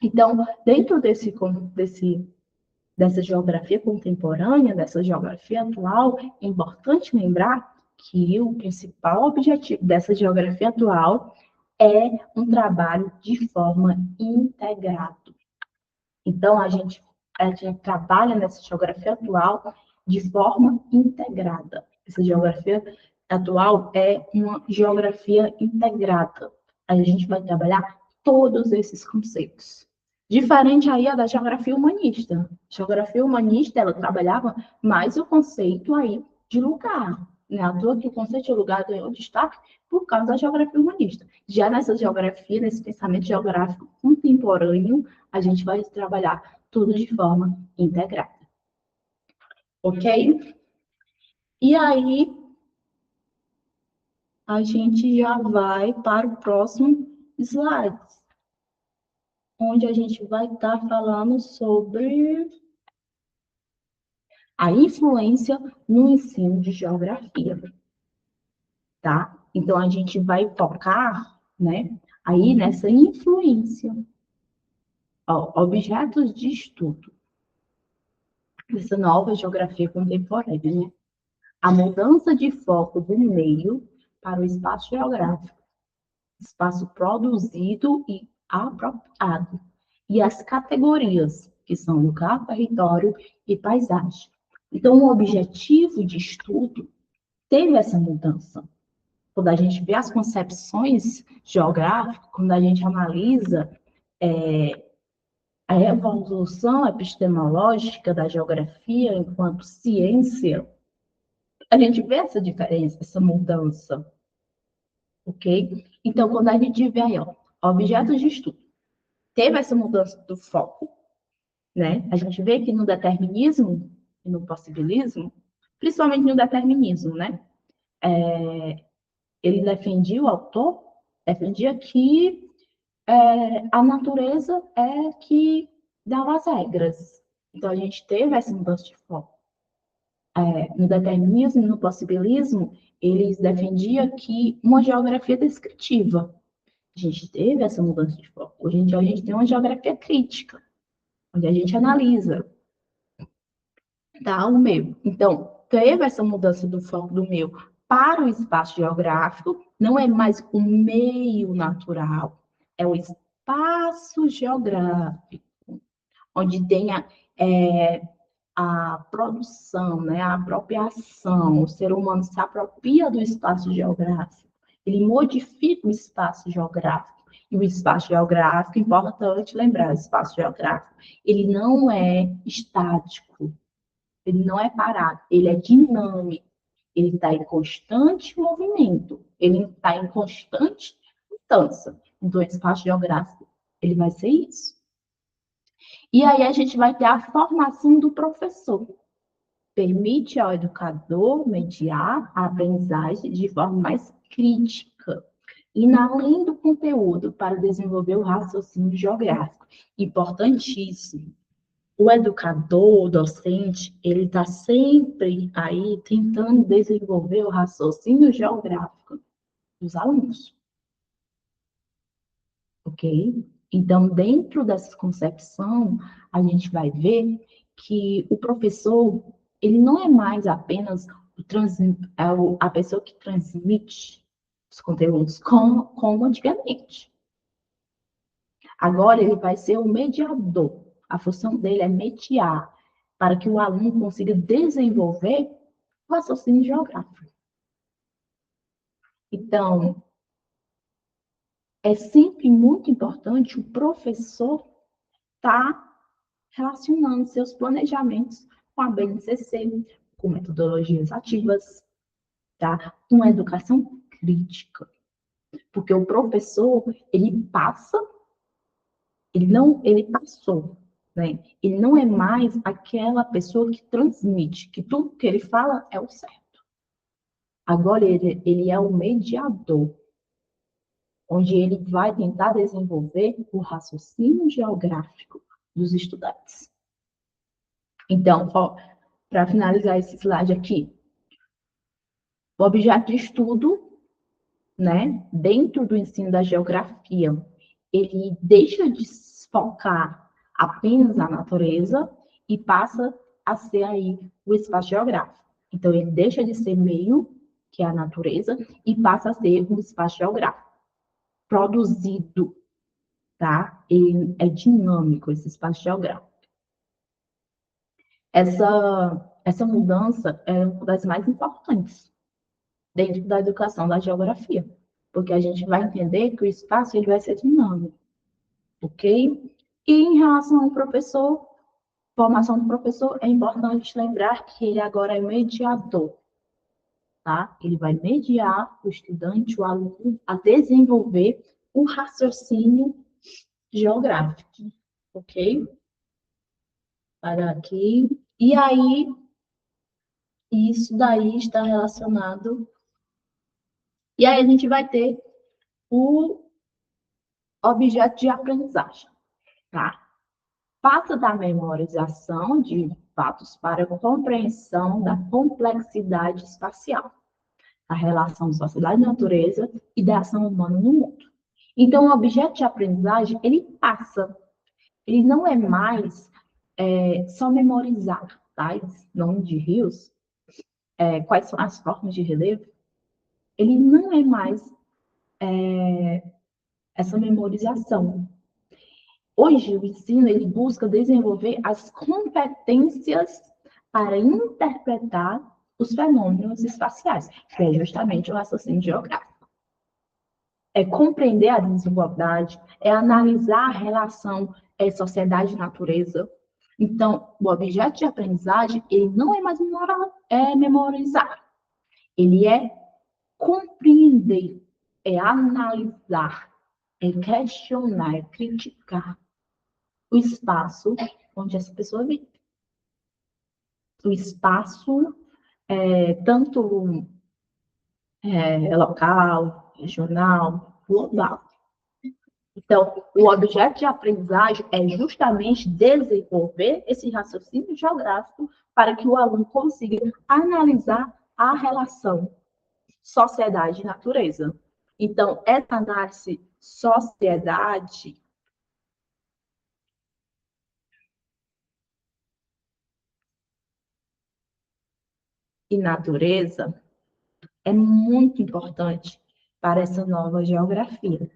Então, dentro dessa geografia contemporânea, dessa geografia atual, é importante lembrar que o principal objetivo dessa geografia atual é um trabalho de forma integrado. Então, a gente trabalha nessa geografia atual de forma integrada. Essa geografia atual é uma geografia integrada. A gente vai trabalhar todos esses conceitos. Diferente aí da geografia humanista. A geografia humanista, ela trabalhava mais o conceito aí de lugar. Né? À toa que o conceito de lugar ganhou destaque por causa da geografia humanista. Já nessa geografia, nesse pensamento geográfico contemporâneo, a gente vai trabalhar tudo de forma integrada. Ok? E aí, a gente já vai para o próximo slide, onde a gente vai estar falando sobre a influência no ensino de geografia, tá? Então, a gente vai focar, né, aí nessa influência. Ó, objetos de estudo dessa nova geografia contemporânea, né? A mudança de foco do meio para o espaço geográfico, espaço produzido e apropriado, e as categorias, que são lugar, território e paisagem. Então, o objetivo de estudo teve essa mudança. Quando a gente vê as concepções geográficas, quando a gente analisa a evolução epistemológica da geografia enquanto ciência, a gente vê essa diferença, essa mudança, ok? Então, quando a gente vê aí, ó, objetos de estudo, teve essa mudança do foco, né? A gente vê que no determinismo e no possibilismo, principalmente no determinismo, né? Ele defendia, o autor defendia que a natureza é que dava as regras. Então, a gente teve essa mudança de foco. No determinismo, no possibilismo, eles defendiam que uma geografia descritiva. A gente teve essa mudança de foco. Hoje em dia, a gente tem uma geografia crítica, onde a gente analisa, tá, o meio. Então, teve essa mudança do foco do meio para o espaço geográfico, não é mais o meio natural, é o espaço geográfico, onde tem a produção, né, a apropriação, o ser humano se apropria do espaço geográfico, ele modifica o espaço geográfico. E o espaço geográfico, importante lembrar, o espaço geográfico, ele não é estático, ele não é parado, ele é dinâmico, ele está em constante movimento, ele está em constante mudança. Então, o espaço geográfico, ele vai ser isso. E aí a gente vai ter a formação do professor. Permite ao educador mediar a aprendizagem de forma mais crítica, e além do conteúdo, para desenvolver o raciocínio geográfico. Importantíssimo. O educador, o docente, ele está sempre aí tentando desenvolver o raciocínio geográfico dos alunos, ok? Então, dentro dessa concepção, a gente vai ver que o professor, ele não é mais apenas a pessoa que transmite os conteúdos, como antigamente. Agora, ele vai ser o mediador. A função dele é mediar para que o aluno consiga desenvolver o raciocínio geográfico. Então, é sempre muito importante o professor estar relacionando seus planejamentos com a BNCC, com metodologias ativas, tá? Com a educação crítica. Porque o professor, ele passa, ele passou. né? Ele não é mais aquela pessoa que transmite, que tudo que ele fala é o certo. Agora ele é o mediador, onde ele vai tentar desenvolver o raciocínio geográfico dos estudantes. Então, para finalizar esse slide aqui, o objeto de estudo, né, dentro do ensino da geografia, ele deixa de focar apenas na natureza e passa a ser aí o espaço geográfico. Então, ele deixa de ser meio, que é a natureza, e passa a ser um espaço geográfico produzido, tá? Ele é dinâmico, esse espaço geográfico. Essa mudança é uma das mais importantes dentro da educação da geografia, porque a gente vai entender que o espaço ele vai ser dinâmico, ok? E em relação ao professor, formação do professor, é importante lembrar que ele agora é mediador, tá? Ele vai mediar o estudante, o aluno, a desenvolver o raciocínio geográfico, ok? Para aqui. E aí, isso daí está relacionado. E aí a gente vai ter o objeto de aprendizagem, tá? Passa da memorização de fatos para a compreensão da complexidade espacial, a relação de sociedade e natureza e da ação humana no mundo. Então, o objeto de aprendizagem, ele passa, ele não é mais só memorizar, tá? Nome de rios, quais são as formas de relevo, ele não é mais essa memorização. Hoje, o ensino ele busca desenvolver as competências para interpretar os fenômenos espaciais, que é justamente o raciocínio geográfico. É compreender a desigualdade, é analisar a relação sociedade e natureza. Então, o objeto de aprendizagem, ele não é mais memorizar, ele é compreender, é analisar, é questionar, é criticar o espaço onde essa pessoa vive. O espaço, tanto local, regional, global. Então, o objeto de aprendizagem é justamente desenvolver esse raciocínio geográfico para que o aluno consiga analisar a relação sociedade e natureza. Então, essa análise sociedade e natureza é muito importante para essa nova geografia,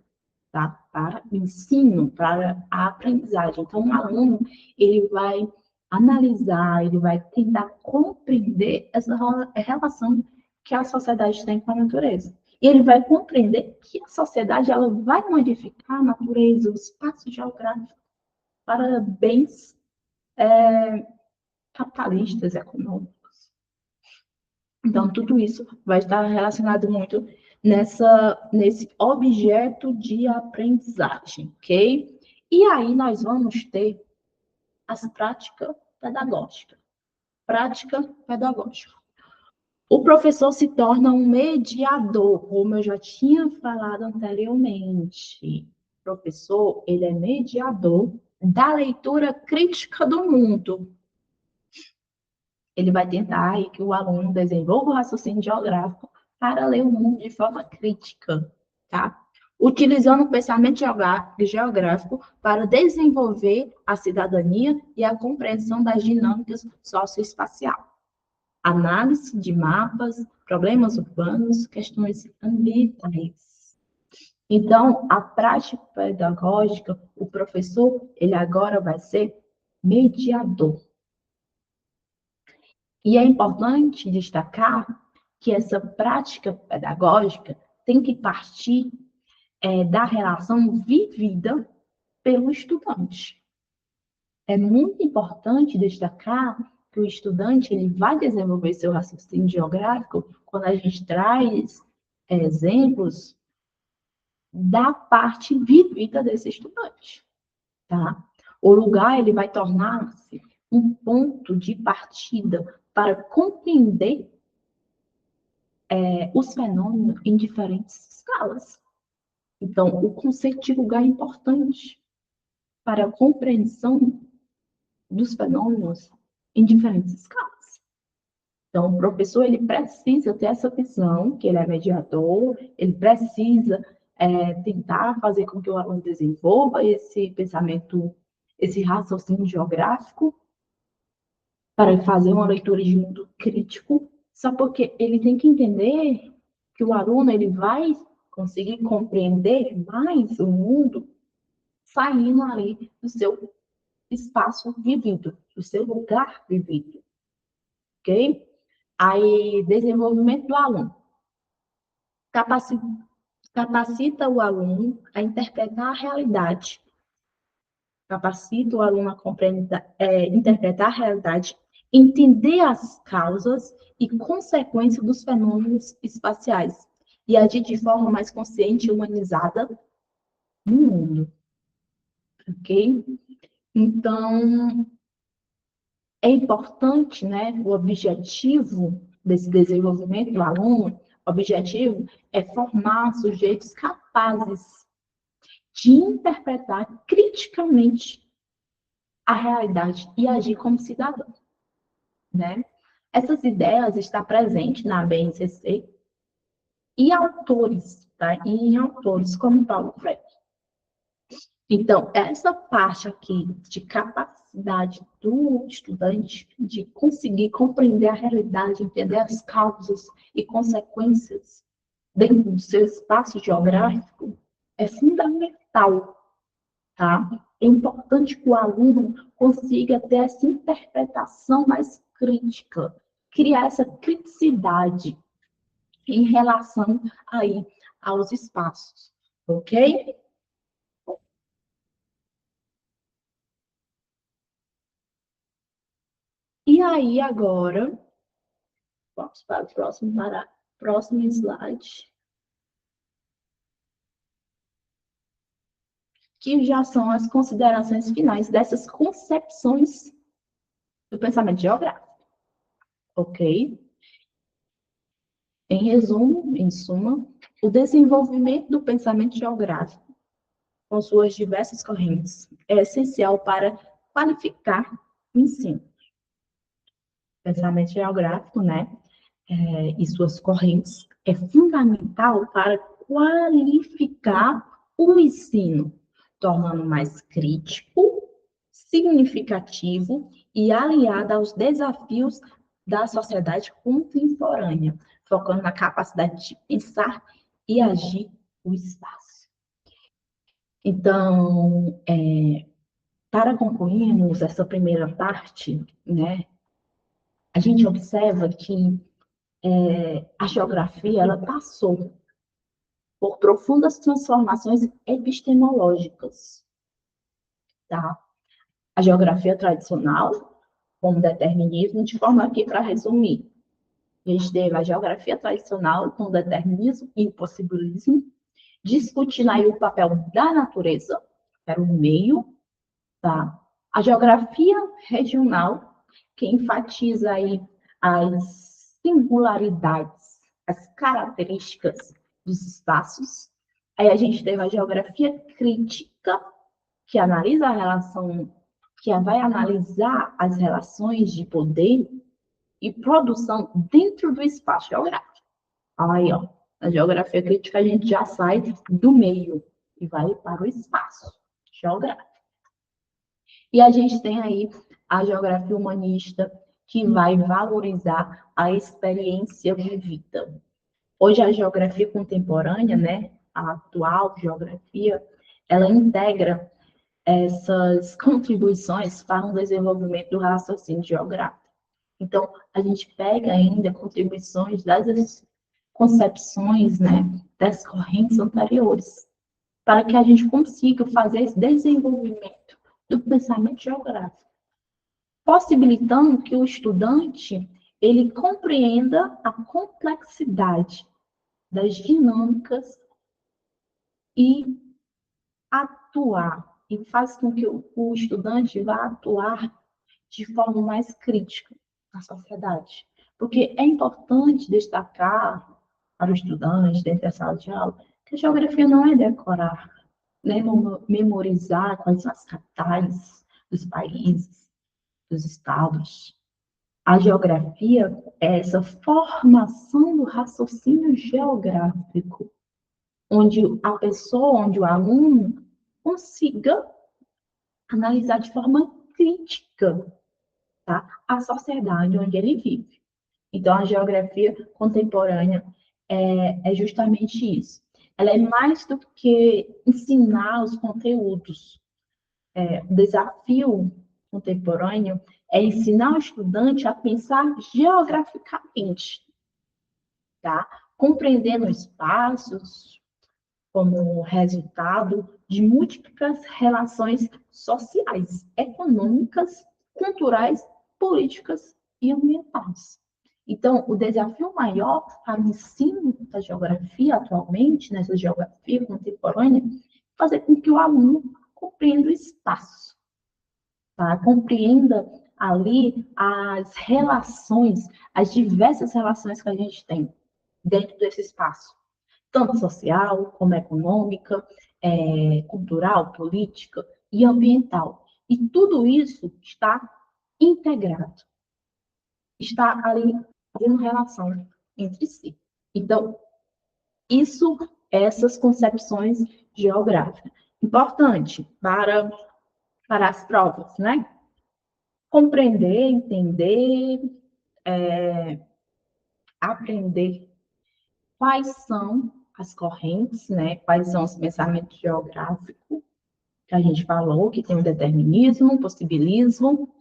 tá? Para o ensino, para a aprendizagem. Então, o aluno, ele vai analisar, ele vai tentar compreender essa relação que a sociedade tem com a natureza. E ele vai compreender que a sociedade ela vai modificar a natureza, o espaço geográfico para bens capitalistas, econômicos. Então, tudo isso vai estar relacionado muito nesse objeto de aprendizagem, ok? E aí nós vamos ter as práticas pedagógicas. Prática pedagógica. O professor se torna um mediador, como eu já tinha falado anteriormente. O professor, ele é mediador da leitura crítica do mundo. Ele vai tentar aí que o aluno desenvolva o raciocínio geográfico para ler o mundo de forma crítica, tá? Utilizando o pensamento geográfico para desenvolver a cidadania e a compreensão das dinâmicas socioespaciais. Análise de mapas, problemas urbanos, questões ambientais. Então, a prática pedagógica, o professor, ele agora vai ser mediador. E é importante destacar que essa prática pedagógica tem que partir da relação vivida pelo estudante. É muito importante destacar que o estudante ele vai desenvolver seu raciocínio geográfico quando a gente traz exemplos da parte vivida desse estudante, tá? O lugar ele vai tornar-se um ponto de partida para compreender os fenômenos em diferentes escalas. Então, o conceito de lugar é importante para a compreensão dos fenômenos em diferentes escalas. Então, o professor ele precisa ter essa visão, que ele é mediador, ele precisa tentar fazer com que o aluno desenvolva esse pensamento, esse raciocínio geográfico, para fazer uma leitura de mundo crítico, só porque ele tem que entender que o aluno ele vai conseguir compreender mais o mundo saindo ali do seu espaço vivido, do seu lugar vivido, ok? Aí, desenvolvimento do aluno. Capacita o aluno a interpretar a realidade. Capacita o aluno a interpretar a realidade, entender as causas e consequências dos fenômenos espaciais e agir de forma mais consciente e humanizada no mundo, ok? Então, é importante, né, o objetivo desse desenvolvimento do aluno, o objetivo é formar sujeitos capazes de interpretar criticamente a realidade e agir como cidadão, né? Essas ideias estão presentes na BNCC e autores, tá? E em autores como Paulo Freire. Então, essa parte aqui de capacidade do estudante de conseguir compreender a realidade, entender as causas e consequências dentro do seu espaço geográfico é fundamental, tá? É importante que o aluno consiga ter essa interpretação mais crítica, criar essa criticidade em relação aí aos espaços, ok? E aí, agora, vamos para o próximo slide, que já são as considerações finais dessas concepções do pensamento geográfico, ok? Em resumo, em suma, o desenvolvimento do pensamento geográfico, com suas diversas correntes, é essencial para qualificar o ensino. Pensamento geográfico, né? E suas correntes é fundamental para qualificar o ensino, tornando mais crítico, significativo e aliado aos desafios da sociedade contemporânea, focando na capacidade de pensar e agir no espaço. Então, para concluirmos essa primeira parte, né, a gente observa que a geografia ela passou por profundas transformações epistemológicas, tá? A geografia tradicional, como determinismo, de forma aqui para resumir, a gente teve a geografia tradicional com determinismo e impossibilismo, discutindo aí o papel da natureza, que era o meio, tá? A geografia regional, que enfatiza aí as singularidades, as características dos espaços. Aí a gente teve a geografia crítica, que analisa a relação, que vai analisar as relações de poder e produção dentro do espaço geográfico. Aí, ó, na geografia crítica a gente já sai do meio e vai para o espaço geográfico. E a gente tem aí a geografia humanista, que vai valorizar a experiência vivida. Hoje, a geografia contemporânea, né, a atual geografia, ela integra essas contribuições para o desenvolvimento do raciocínio geográfico. Então, a gente pega ainda contribuições das concepções, né, das correntes anteriores, para que a gente consiga fazer esse desenvolvimento do pensamento geográfico, possibilitando que o estudante ele compreenda a complexidade das dinâmicas e atuar e faz com que o estudante vá atuar de forma mais crítica na sociedade. Porque é importante destacar para o estudante, dentro da sala de aula, que a geografia não é decorar, né, memorizar quais são as capitais dos países, dos estados. A geografia é essa formação do raciocínio geográfico, onde a pessoa, onde o aluno consiga analisar de forma crítica, tá, a sociedade onde ele vive. Então, a geografia contemporânea é justamente isso. Ela é mais do que ensinar os conteúdos. O desafio contemporâneo é ensinar o estudante a pensar geograficamente, tá? Compreendendo espaços como resultado de múltiplas relações sociais, econômicas, culturais, políticas e ambientais. Então, o desafio maior para o ensino da geografia atualmente, nessa geografia contemporânea, é fazer com que o aluno compreenda o espaço, tá? Compreenda ali as relações, as diversas relações que a gente tem dentro desse espaço, tanto social como econômica, cultural, política e ambiental. E tudo isso está integrado, está ali em relação entre si. Então, essas concepções geográficas. Importante para as provas, né? Compreender, entender, aprender quais são as correntes, né? Quais são os pensamentos geográficos que a gente falou, que tem o determinismo, o possibilismo,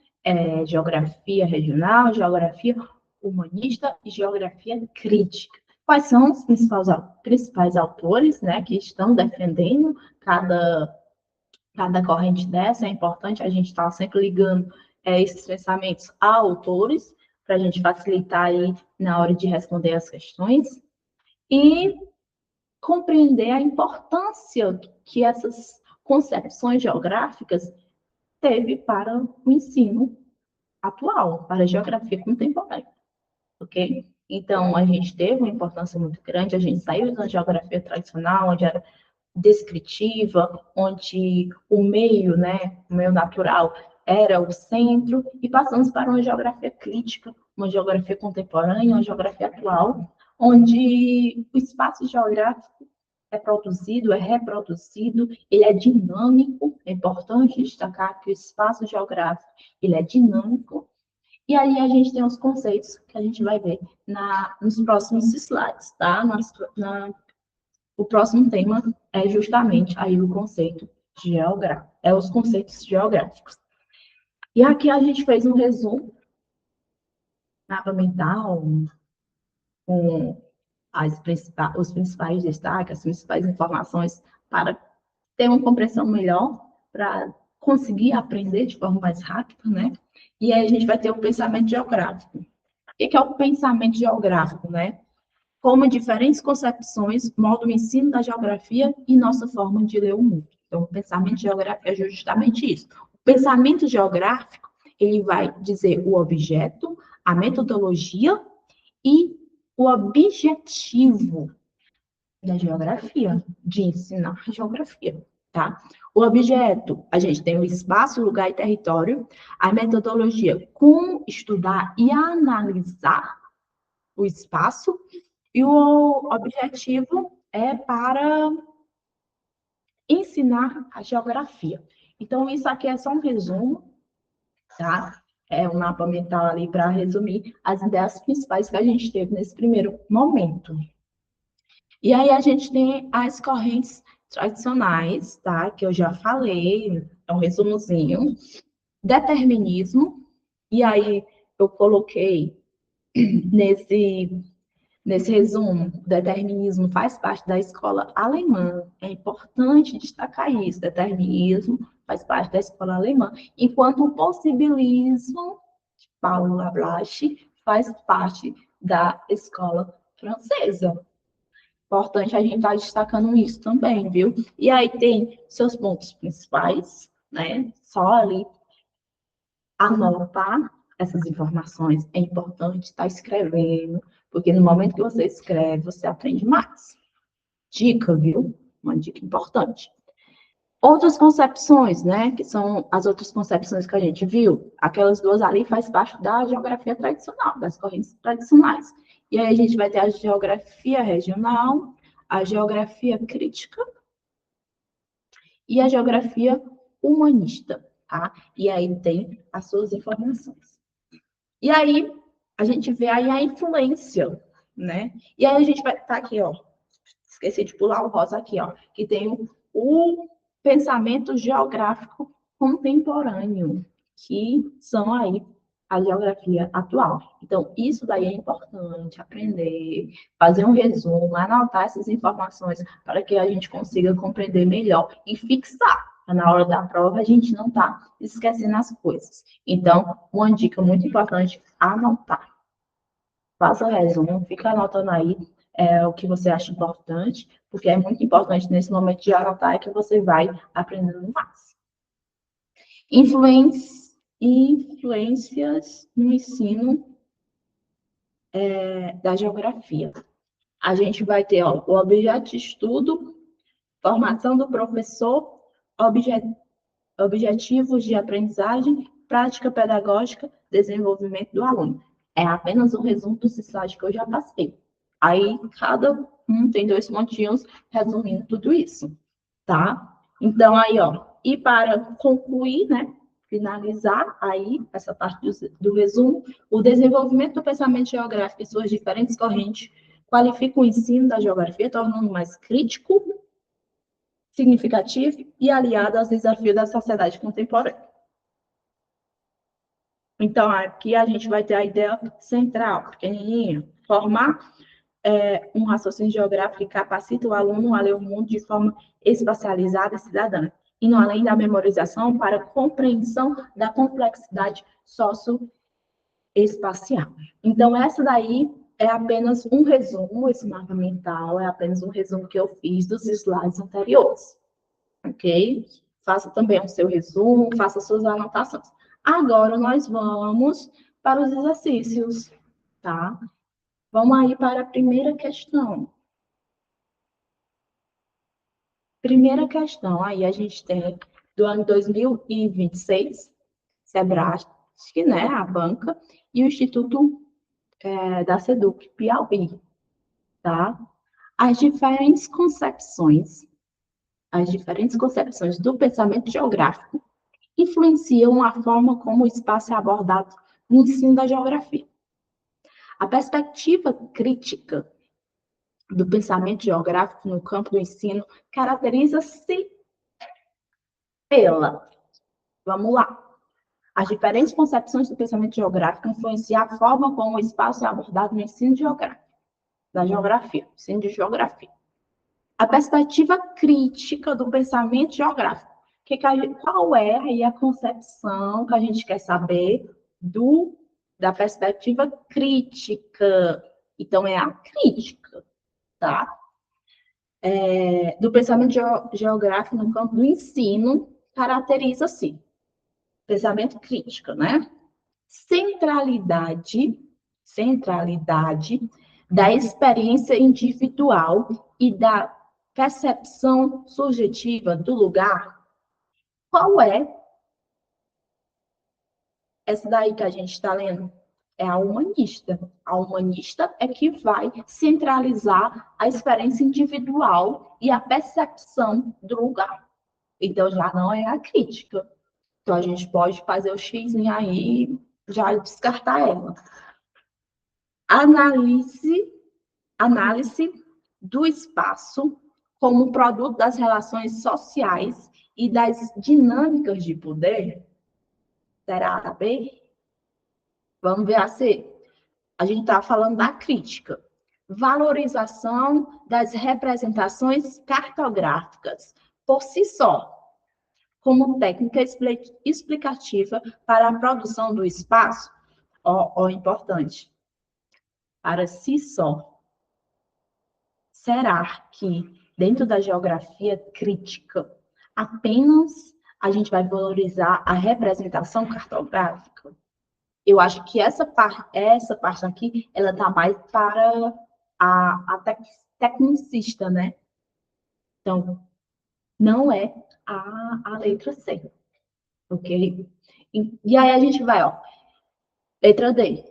geografia regional, geografia humanista e geografia crítica. Quais são os principais autores, né, que estão defendendo cada corrente dessa? É importante a gente estar sempre ligando esses pensamentos a autores, para a gente facilitar aí na hora de responder as questões, e compreender a importância que essas concepções geográficas teve para o ensino atual, para a geografia contemporânea, ok? Então, a gente teve uma importância muito grande, a gente saiu da geografia tradicional, onde era descritiva, onde o meio, né, o meio natural era o centro, e passamos para uma geografia crítica, uma geografia contemporânea, uma geografia atual, onde o espaço geográfico é produzido, é reproduzido, ele é dinâmico, é importante destacar que o espaço geográfico, ele é dinâmico, e aí a gente tem os conceitos que a gente vai ver nos próximos slides, tá? O próximo tema é justamente aí o conceito geográfico, os conceitos geográficos. E aqui a gente fez um resumo, mapa mental, com os principais destaques, as principais informações para ter uma compreensão melhor, para conseguir aprender de forma mais rápida, né? E aí a gente vai ter o pensamento geográfico. O que é o pensamento geográfico, né? Como diferentes concepções moldam o ensino da geografia e nossa forma de ler o mundo. Então, o pensamento geográfico é justamente isso. O pensamento geográfico, ele vai dizer o objeto, a metodologia e o objetivo da geografia, de ensinar geografia, tá? O objeto, a gente tem o espaço, lugar e território. A metodologia, como estudar e analisar o espaço. E o objetivo é para ensinar a geografia. Então, isso aqui é só um resumo, tá? É um mapa mental ali para resumir as ideias principais que a gente teve nesse primeiro momento. E aí a gente tem as correntes tradicionais, tá? Que eu já falei, é um resumozinho. Determinismo, e aí eu coloquei nesse resumo, o determinismo faz parte da escola alemã. É importante destacar isso. Determinismo faz parte da escola alemã, enquanto o possibilismo, de Paulo Lablache, faz parte da escola francesa. Importante a gente estar destacando isso também, viu? E aí tem seus pontos principais, né? Só ali anotar essas informações. É importante estar escrevendo, porque no momento que você escreve, você aprende mais. Dica, viu? Uma dica importante. Outras concepções, né? Que são as outras concepções que a gente viu. Aquelas duas ali faz parte da geografia tradicional, das correntes tradicionais. E aí a gente vai ter a geografia regional, a geografia crítica e a geografia humanista, tá? E aí tem as suas informações. E aí a gente vê aí a influência, né? E aí a gente vai tá aqui, ó. Esqueci de pular o rosa aqui, ó, que tem o pensamento geográfico contemporâneo, que são aí a geografia atual. Então, isso daí é importante aprender, fazer um resumo, anotar essas informações para que a gente consiga compreender melhor e fixar. Na hora da prova, a gente não está esquecendo as coisas. Então, uma dica muito importante, anotar. Faça o resumo, fica anotando aí o que você acha importante, porque é muito importante nesse momento de anotar que você vai aprendendo mais. Influências no ensino da geografia. A gente vai ter o objeto de estudo, formação do professor, objetivos de aprendizagem, prática pedagógica, desenvolvimento do aluno. É apenas um resumo dos slides que eu já passei. Aí, cada um tem 2 pontinhos resumindo tudo isso, tá? Então, aí, ó, e para concluir, né, finalizar aí essa parte do resumo, o desenvolvimento do pensamento geográfico e suas diferentes correntes qualifica o ensino da geografia, tornando mais crítico, significativo e aliado aos desafios da sociedade contemporânea. Então, aqui a gente vai ter a ideia central, pequenininha, formar um raciocínio geográfico que capacita o aluno a ler o mundo de forma espacializada e cidadã, indo além da memorização para a compreensão da complexidade socioespacial. Então, essa daí é apenas um resumo, esse mapa mental é apenas um resumo que eu fiz dos slides anteriores, ok? Faça também o seu resumo, faça suas anotações. Agora, nós vamos para os exercícios, tá? Vamos aí para a primeira questão. Primeira questão, aí a gente tem do ano 2026, Sebrae, né, a banca, e o Instituto da SEDUC, Piauí, tá? As diferentes concepções do pensamento geográfico influenciam a forma como o espaço é abordado no ensino da geografia. A perspectiva crítica do pensamento geográfico no campo do ensino caracteriza-se pela, vamos lá, as diferentes concepções do pensamento geográfico influenciam a forma como o espaço é abordado no ensino geográfico, da geografia, ensino de geografia. A perspectiva crítica do pensamento geográfico. Qual é aí a concepção que a gente quer saber da perspectiva crítica? Então, é a crítica, tá? Do pensamento geográfico no campo do ensino, caracteriza-se pensamento crítico, né? Centralidade da experiência individual e da percepção subjetiva do lugar. Qual é essa daí que a gente está lendo? É a humanista. A humanista é que vai centralizar a experiência individual e a percepção do lugar. Então, já não é a crítica. Então, a gente pode fazer o X aí e já descartar ela. Análise do espaço como produto das relações sociais e das dinâmicas de poder. Será a B? Vamos ver a C. A gente está falando da crítica. Valorização das representações cartográficas por si só, como técnica explicativa para a produção do espaço, importante, para si só. será que dentro da geografia crítica apenas a gente vai valorizar a representação cartográfica? Eu acho que essa parte aqui, ela está mais para tecnicista, né? Então, não é a letra C, ok? E aí a gente vai, ó, letra D.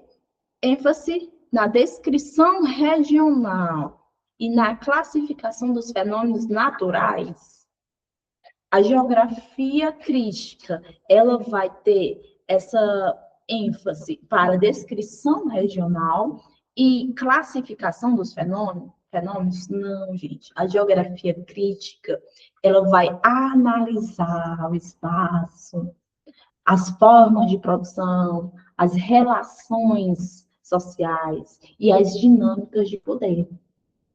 ênfase na descrição regional e na classificação dos fenômenos naturais. A geografia crítica, ela vai ter essa ênfase para descrição regional e classificação dos fenômenos. Fenômenos, não, gente. A geografia crítica, ela vai analisar o espaço, as formas de produção, as relações sociais e as dinâmicas de poder,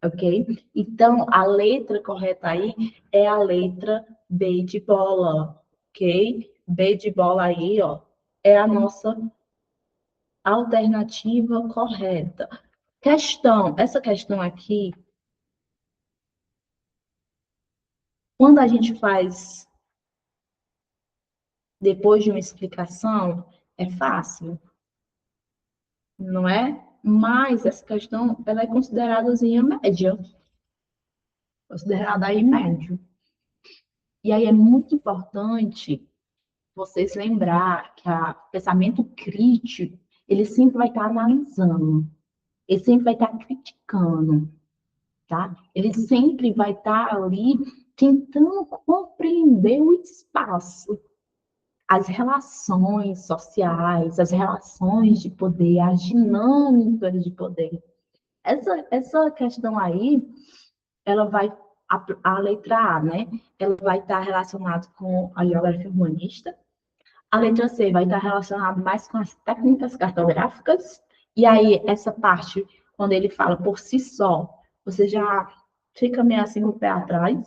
ok? Então, a letra correta aí é a letra B de bola, ok? B de bola aí, ó, é a nossa alternativa correta. Essa questão aqui, quando a gente faz depois de uma explicação, é fácil, não é? Mas essa questão, ela é considerada média, considerada aí médio. E aí é muito importante vocês lembrar que o pensamento crítico, ele sempre vai estar analisando, ele sempre vai estar criticando, tá? Ele sempre vai estar ali tentando compreender o espaço, as relações sociais, as relações de poder, as dinâmicas de poder. Essa questão aí, ela vai, a letra A, né? Ela vai estar relacionada com a geografia humanista. A letra C vai estar relacionada mais com as técnicas cartográficas. E aí, essa parte, quando ele fala por si só, você já fica meio assim com o pé atrás,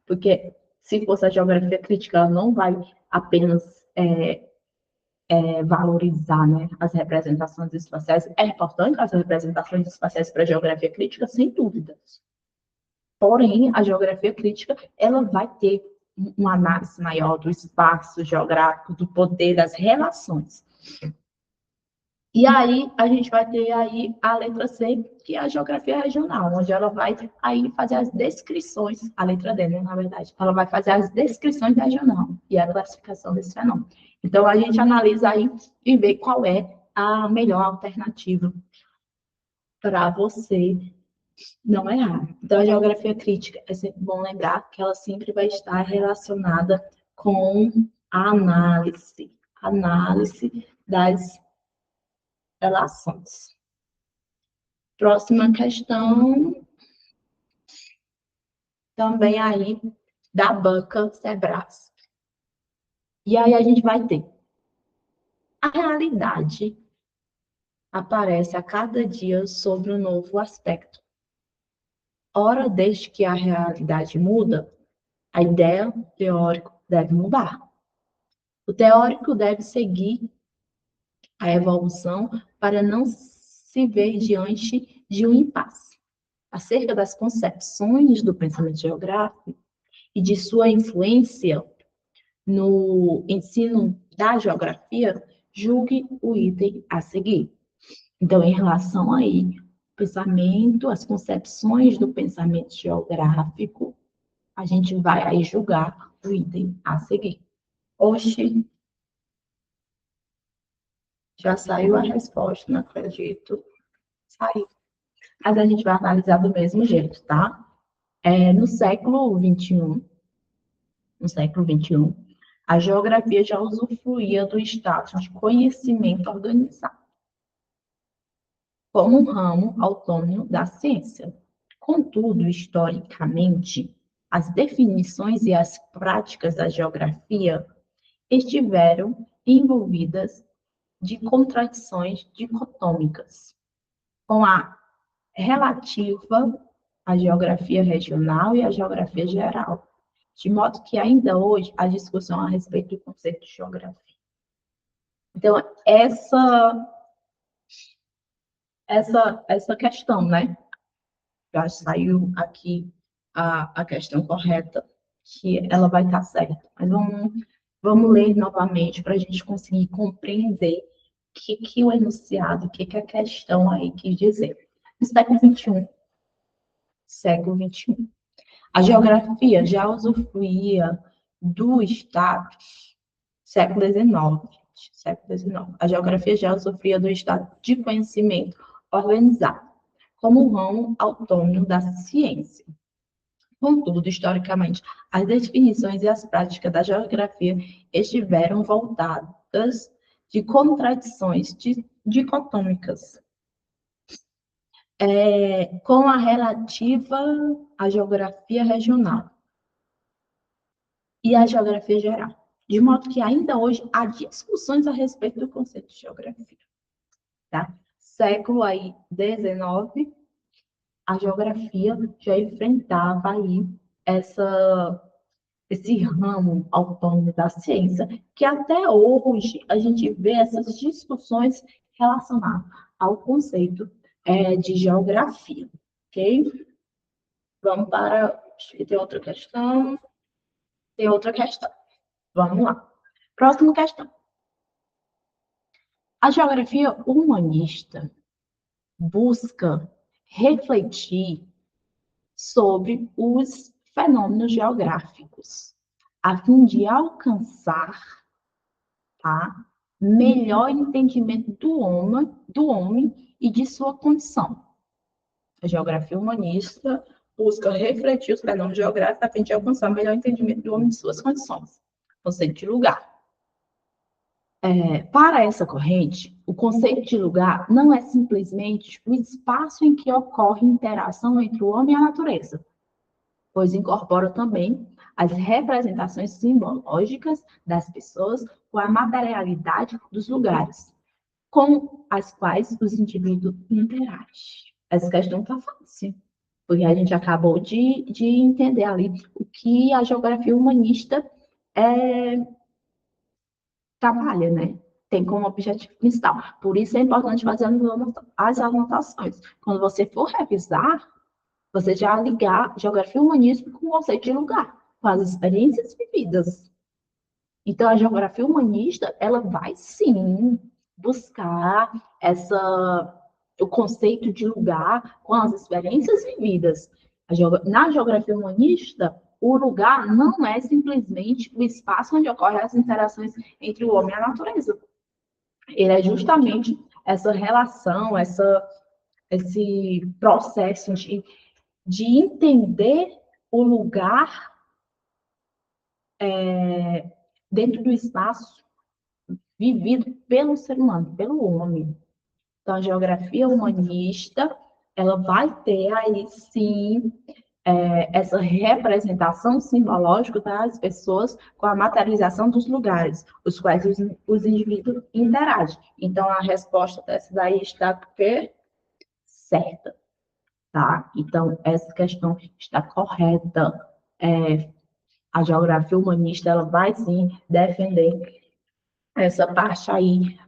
porque se fosse a geografia crítica, ela não vai apenas valorizar, né, as representações espaciais. É importante as representações espaciais para a geografia crítica, sem dúvidas. Porém, a geografia crítica, ela vai ter uma análise maior do espaço geográfico, do poder, das relações. E aí, a gente vai ter aí a letra C, que é a geografia regional, onde ela vai aí fazer as descrições, a letra D, né, na verdade, ela vai fazer as descrições regional e a classificação desse fenômeno. Então, a gente analisa aí e vê qual é a melhor alternativa para você não errar. Então, a geografia crítica é sempre bom lembrar que ela sempre vai estar relacionada com a análise das relações. Próxima questão, também aí da banca Sebras. E aí a gente vai ter a realidade aparece a cada dia sobre um novo aspecto. Ora, desde que a realidade muda, a ideia teórica deve mudar. O teórico deve seguir a evolução para não se ver diante de um impasse. Acerca das concepções do pensamento geográfico e de sua influência no ensino da geografia, julgue o item a seguir. Então, em relação aí, pensamento, as concepções do pensamento geográfico, a gente vai aí julgar o item a seguir. Oxe, já saiu a resposta, não acredito. Saiu. Mas a gente vai analisar do mesmo jeito, tá? No século XXI, a geografia já usufruía do status de conhecimento organizado, como um ramo autônomo da ciência. Contudo, historicamente, as definições e as práticas da geografia estiveram envolvidas de contradições dicotômicas, com a relativa à geografia regional e à geografia geral, de modo que ainda hoje há discussão a respeito do conceito de geografia. Então, essa questão, né? Já saiu aqui a questão correta, que ela vai estar certa. Mas vamos ler novamente para a gente conseguir compreender que o enunciado, que a questão aí quis dizer. No século XXI, a geografia já usufruía do status, século XIX, a geografia já usufruía do estado de conhecimento organizado, como um ramo autônomo da ciência. Contudo, historicamente, as definições e as práticas da geografia estiveram voltadas de contradições dicotômicas, com a relativa à geografia regional e à geografia geral, de modo que ainda hoje há discussões a respeito do conceito de geografia. Tá? Século aí, XIX, a geografia já enfrentava aí esse ramo autônomo da ciência, que até hoje a gente vê essas discussões relacionadas ao conceito de geografia, ok? Vamos para... Tem outra questão? Tem outra questão. Vamos lá. Próxima questão. A geografia humanista busca refletir sobre os fenômenos geográficos, a fim de alcançar, tá, melhor entendimento do homem e de sua condição. A geografia humanista busca refletir os fenômenos geográficos a fim de alcançar melhor entendimento do homem e de suas condições. Conceito de lugar. Para essa corrente, o conceito de lugar não é simplesmente o espaço em que ocorre interação entre o homem e a natureza, pois incorpora também as representações simbológicas das pessoas com a materialidade dos lugares, com as quais os indivíduos interagem. Essa questão está fácil, porque a gente acabou de entender ali o que a geografia humanista trabalha, né? Tem como objetivo principal. Por isso é importante fazer as anotações. Quando você for revisar, você já ligar geografia humanista com o conceito de lugar, com as experiências vividas. Então, a geografia humanista, ela vai sim buscar o conceito de lugar com as experiências vividas. Na geografia humanista, o lugar não é simplesmente o espaço onde ocorrem as interações entre o homem e a natureza. Ele é justamente essa relação, esse processo de entender o lugar dentro do espaço vivido pelo ser humano, pelo homem. Então, a geografia humanista, ela vai ter aí, sim, essa representação simbológica das pessoas com a materialização dos lugares, os quais os indivíduos interagem. Então, a resposta dessa daí está certa, tá? Então, essa questão está correta. A geografia humanista, ela vai, sim, defender essa parte aí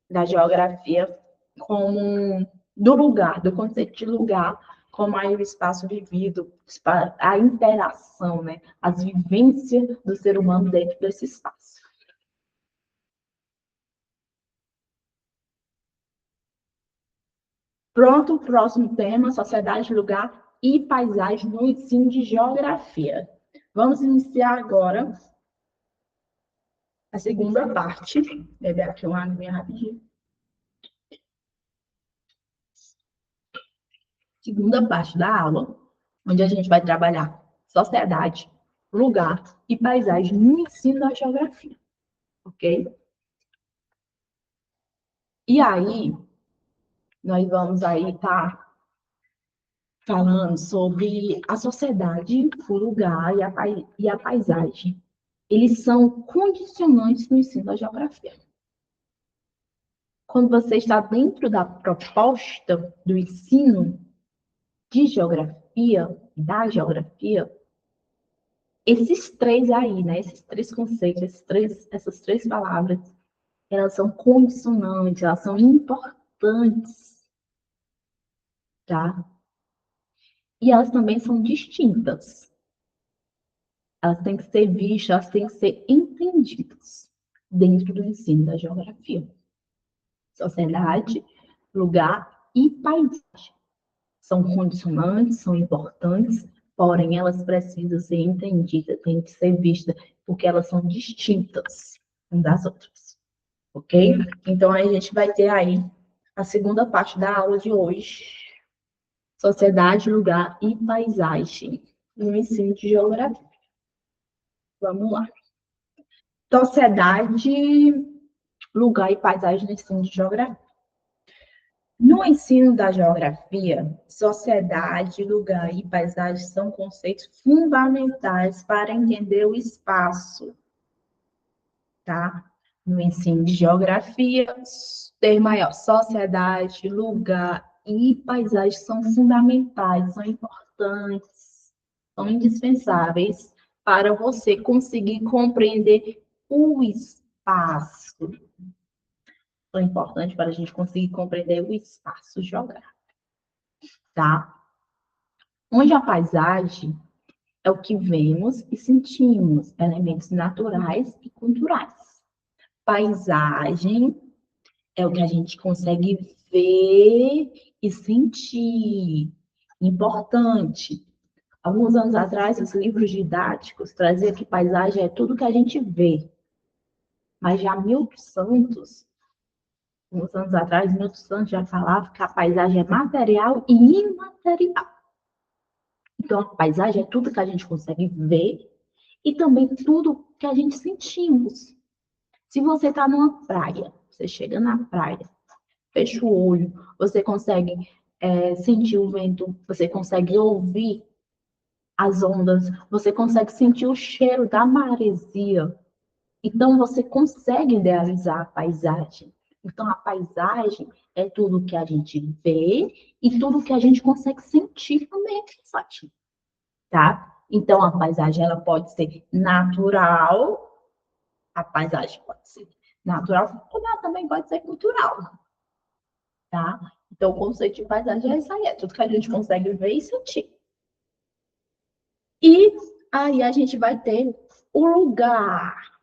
da geografia como do lugar, do conceito de lugar, como aí o espaço vivido, a interação, né? As vivências do ser humano dentro desse espaço. Pronto, próximo tema, sociedade, lugar e paisagem no ensino de geografia. Vamos iniciar agora a segunda parte. Vou beber aqui uma aguinha rapidinho. Segunda parte da aula, onde a gente vai trabalhar sociedade, lugar e paisagem no ensino da geografia, ok? E aí, nós vamos aí estar falando sobre a sociedade, o lugar e a paisagem. Eles são condicionantes no ensino da geografia. Quando você está dentro da proposta do ensino de geografia, da geografia, esses três aí, né? Esses três conceitos, essas três palavras, elas são condicionantes, elas são importantes tá? E elas também são distintas. Elas têm que ser vistas, elas têm que ser entendidas dentro do ensino da geografia. Sociedade, lugar e paisagem. São condicionantes, são importantes, porém elas precisam ser entendidas, têm que ser vistas, porque elas são distintas umas das outras, ok? Então, a gente vai ter aí a segunda parte da aula de hoje, sociedade, lugar e paisagem, no ensino de geografia. Vamos lá. Sociedade, lugar e paisagem no ensino de geografia. No ensino da geografia, sociedade, lugar e paisagem são conceitos fundamentais para entender o espaço, tá? No ensino de geografia, ter maior sociedade, lugar e paisagem são fundamentais, são importantes, são indispensáveis para você conseguir compreender o espaço. São importantes para a gente conseguir compreender o espaço geográfico, tá? Onde a paisagem é o que vemos e sentimos, elementos naturais e culturais. Paisagem é o que a gente consegue ver e sentir. Importante. Alguns anos atrás, os livros didáticos traziam que paisagem é tudo que a gente vê. Mas já Milton Santos, uns anos atrás, Milton Santos já falava que a paisagem é material e imaterial. Então, a paisagem é tudo que a gente consegue ver e também tudo que a gente sentimos. Se você está numa praia, você chega na praia, fecha o olho, você consegue sentir o vento, você consegue ouvir as ondas, você consegue sentir o cheiro da maresia. Então, você consegue idealizar a paisagem. Então, a paisagem é tudo que a gente vê e tudo que a gente consegue sentir também, tá? Então, a paisagem ela pode ser natural, a paisagem pode ser natural, como ela também pode ser cultural, tá? Então, o conceito de paisagem é isso aí, é tudo que a gente consegue ver e sentir. E aí a gente vai ter o lugar,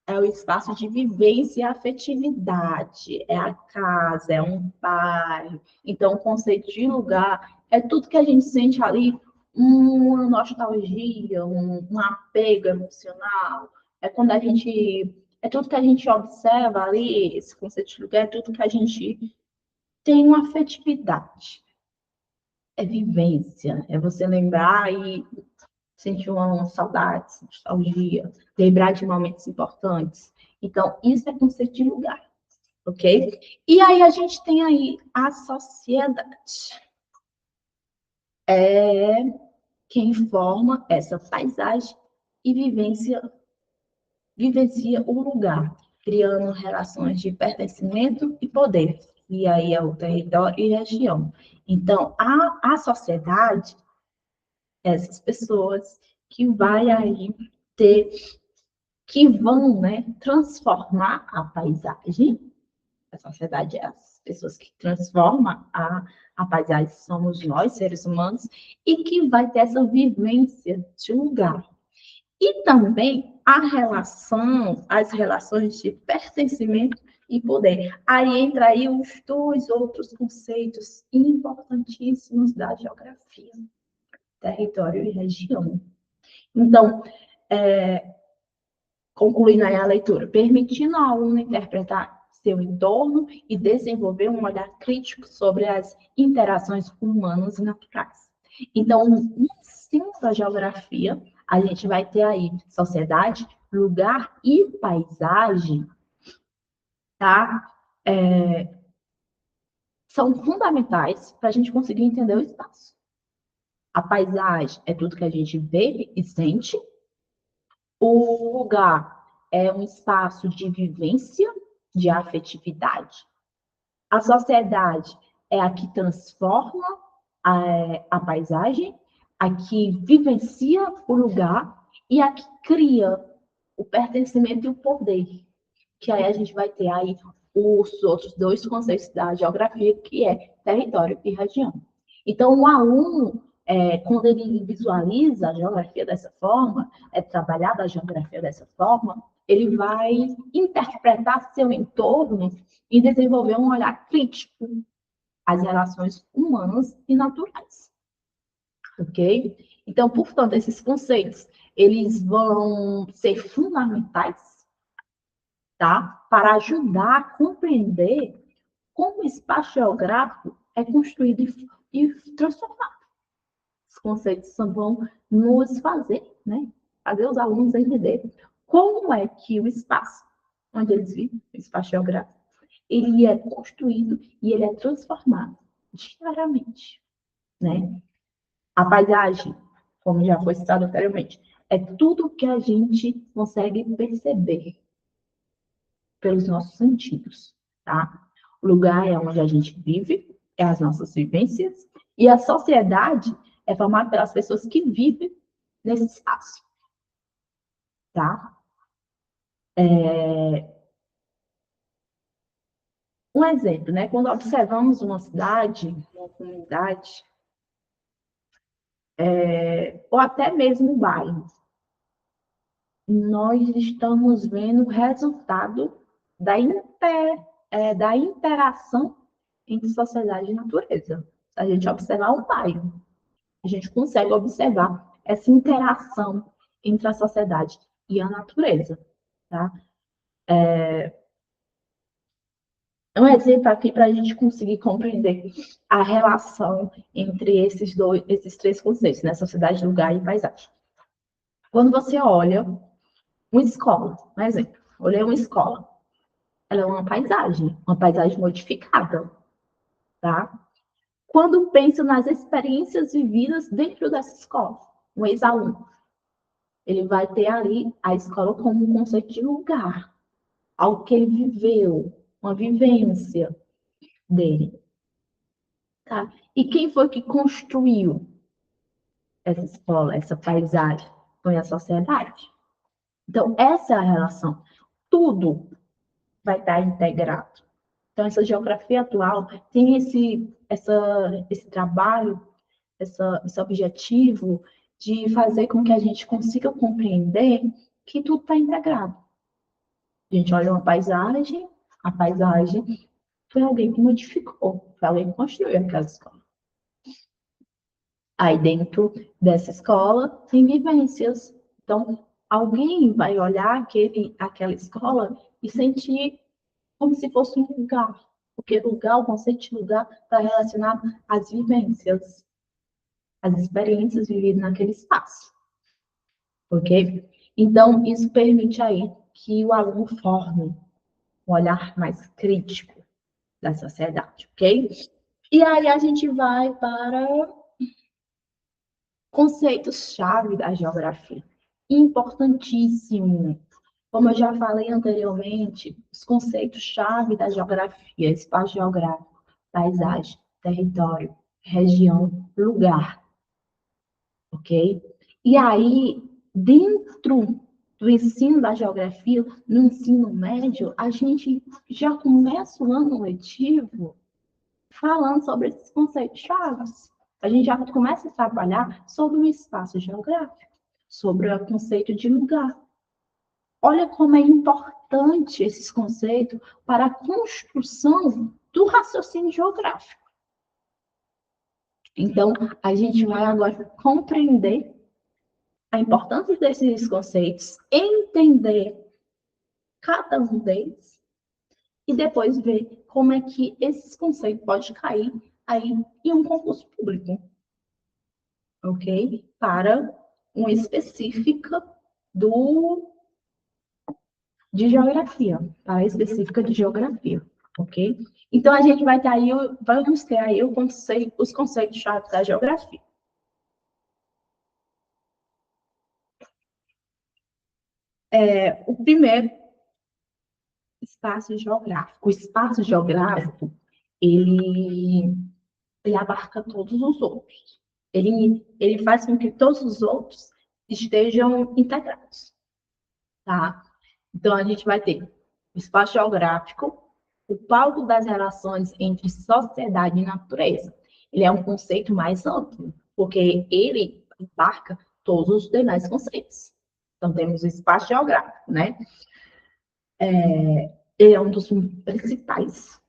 é o espaço de vivência e afetividade, é a casa, é um bairro. Então, o conceito de lugar é tudo que a gente sente ali, uma nostalgia, um apego emocional. É quando a gente, é tudo que a gente observa ali, esse conceito de lugar é tudo que a gente tem uma afetividade. É vivência, é você lembrar e sentir uma saudade, nostalgia, lembrar de momentos importantes. Então, isso é conceito de lugar, ok? E aí a gente tem aí a sociedade. É quem forma essa paisagem e vivencia o lugar, criando relações de pertencimento e poder. E aí é o território e região. Então, a sociedade, essas pessoas que vai aí ter que vão, né, transformar a paisagem. A sociedade é as pessoas que transformam a paisagem, somos nós, seres humanos, e que vai ter essa vivência de lugar. E também a relação, as relações de pertencimento e poder. Aí entra aí os dois outros conceitos importantíssimos da geografia, território e região. Então, concluindo aí a leitura, permitindo ao aluno interpretar seu entorno e desenvolver um olhar crítico sobre as interações humanas e naturais. Então, no ensino da geografia, a gente vai ter aí sociedade, lugar e paisagem, tá? São fundamentais para a gente conseguir entender o espaço. A paisagem é tudo que a gente vê e sente. O lugar é um espaço de vivência, de afetividade. A sociedade é a que transforma a paisagem, a que vivencia o lugar e a que cria o pertencimento e o poder. Que aí a gente vai ter aí os outros dois conceitos da geografia, que é território e região. Então, o aluno, quando ele visualiza a geografia dessa forma, é trabalhar a geografia dessa forma, ele vai interpretar seu entorno e desenvolver um olhar crítico às relações humanas e naturais, ok? Então, portanto, esses conceitos, eles vão ser fundamentais, tá? Para ajudar a compreender como o espaço geográfico é construído e transformado. Os conceitos vão nos fazer, né? Fazer os alunos entender como é que o espaço onde eles vivem, o espaço geográfico, ele é construído e ele é transformado diariamente, né? A paisagem, como já foi citado anteriormente, é tudo que a gente consegue perceber pelos nossos sentidos, tá? O lugar é onde a gente vive, é as nossas vivências, e a sociedade é formada pelas pessoas que vivem nesse espaço, tá? Um exemplo, né? Quando observamos uma cidade, uma comunidade, ou até mesmo um bairro, nós estamos vendo o resultado da interação entre sociedade e natureza. Se a gente observar um bairro, a gente consegue observar essa interação entre a sociedade e a natureza, tá? Um exemplo aqui para a gente conseguir compreender a relação entre esses três conceitos, né? Sociedade, lugar e paisagem. Quando você olha uma escola, um exemplo, olhei uma escola, ela é uma paisagem modificada, tá? Quando penso nas experiências vividas dentro dessa escola, um ex-aluno, ele vai ter ali a escola como um conceito de lugar, algo que ele viveu, uma vivência dele, tá? E quem foi que construiu essa escola, essa paisagem? Foi a sociedade. Então, essa é a relação. Tudo vai estar integrado. Então, essa geografia atual tem esse trabalho, esse objetivo de fazer com que a gente consiga compreender que tudo está integrado. A gente olha uma paisagem, a paisagem foi alguém que modificou, foi alguém que construiu aquela escola. Aí dentro dessa escola tem vivências. Então, alguém vai olhar aquela escola e sentir como se fosse um lugar. Porque lugar, o conceito de lugar está relacionado às vivências, às experiências vividas naquele espaço. Ok? Então, isso permite aí que o aluno forme um olhar mais crítico da sociedade, ok? E aí a gente vai para conceitos-chave da geografia. Importantíssimo. Como eu já falei anteriormente, os conceitos-chave da geografia, espaço geográfico, paisagem, território, região, lugar, ok? E aí, dentro do ensino da geografia, no ensino médio, a gente já começa o ano letivo falando sobre esses conceitos chaves. A gente já começa a trabalhar sobre o espaço geográfico, sobre o conceito de lugar. Olha como é importante esses conceitos para a construção do raciocínio geográfico. Então, a gente vai agora compreender a importância desses conceitos, entender cada um deles e depois ver como é que esses conceitos podem cair aí em um concurso público, ok? Para uma específica de geografia, para específica de geografia, ok? Então, a gente vai ter aí, vamos ter aí os conceitos-chave da geografia. O primeiro, espaço geográfico. O espaço geográfico, ele abarca todos os outros. Ele faz com que todos os outros estejam integrados, tá? Então, a gente vai ter o espaço geográfico, o palco das relações entre sociedade e natureza. Ele é um conceito mais amplo, porque ele abarca todos os demais conceitos. Então, temos o espaço geográfico, né? Ele é um dos principais,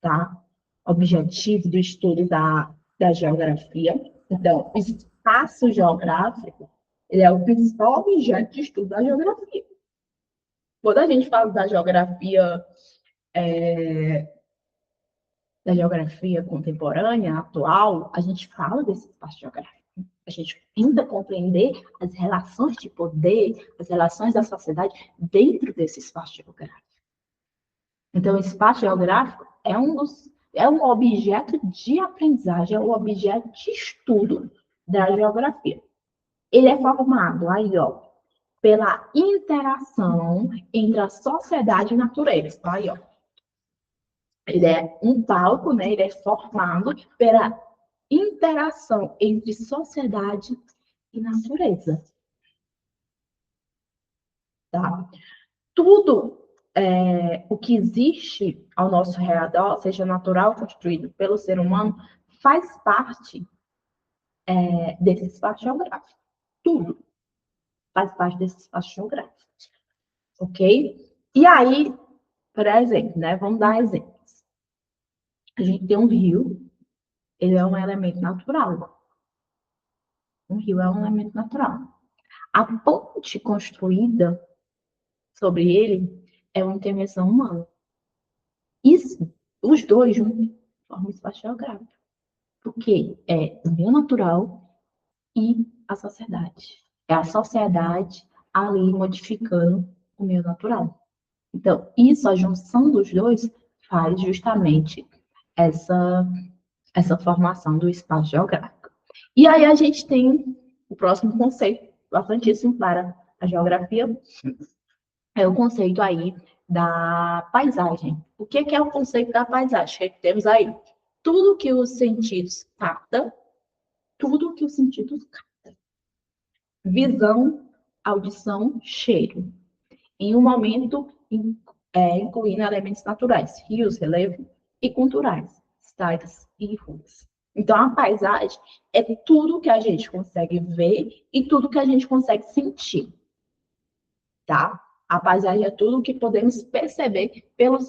tá? Objetivo do estudo da geografia. Então, o espaço geográfico, ele é o principal objeto de estudo da geografia. Quando a gente fala da geografia contemporânea, atual, a gente fala desse espaço geográfico. A gente tenta compreender as relações de poder, as relações da sociedade dentro desse espaço geográfico. Então, o espaço geográfico é um objeto de aprendizagem, é um objeto de estudo da geografia. Ele é formado aí, ó, pela interação entre a sociedade e a natureza. Aí, ó. Ele é um palco, né? Ele é formado pela interação entre sociedade e natureza. Tá? Tudo o que existe ao nosso redor, seja natural ou construído pelo ser humano, faz parte desse espaço geográfico. Tudo faz parte desse espaço geográfico. Ok? E aí, por exemplo, né? Vamos dar exemplos. A gente tem um rio, ele é um elemento natural. Um rio é um elemento natural. A ponte construída sobre ele é uma intervenção humana. Isso, os dois juntos, formam espaço geográfico. Porque é o meio natural e a sociedade. É a sociedade ali modificando o meio natural. Então, isso, a junção dos dois, faz justamente essa, essa formação do espaço geográfico. E aí a gente tem o próximo conceito, importantíssimo para a geografia, é o conceito aí da paisagem. O que é o conceito da paisagem? Temos aí tudo que os sentidos captam, tudo que os sentidos captam. Visão, audição, cheiro. Em um momento, incluindo elementos naturais, rios, relevo e culturais, estradas e ruas. Então, a paisagem é tudo que a gente consegue ver e tudo que a gente consegue sentir, tá? A paisagem é tudo que podemos perceber pelos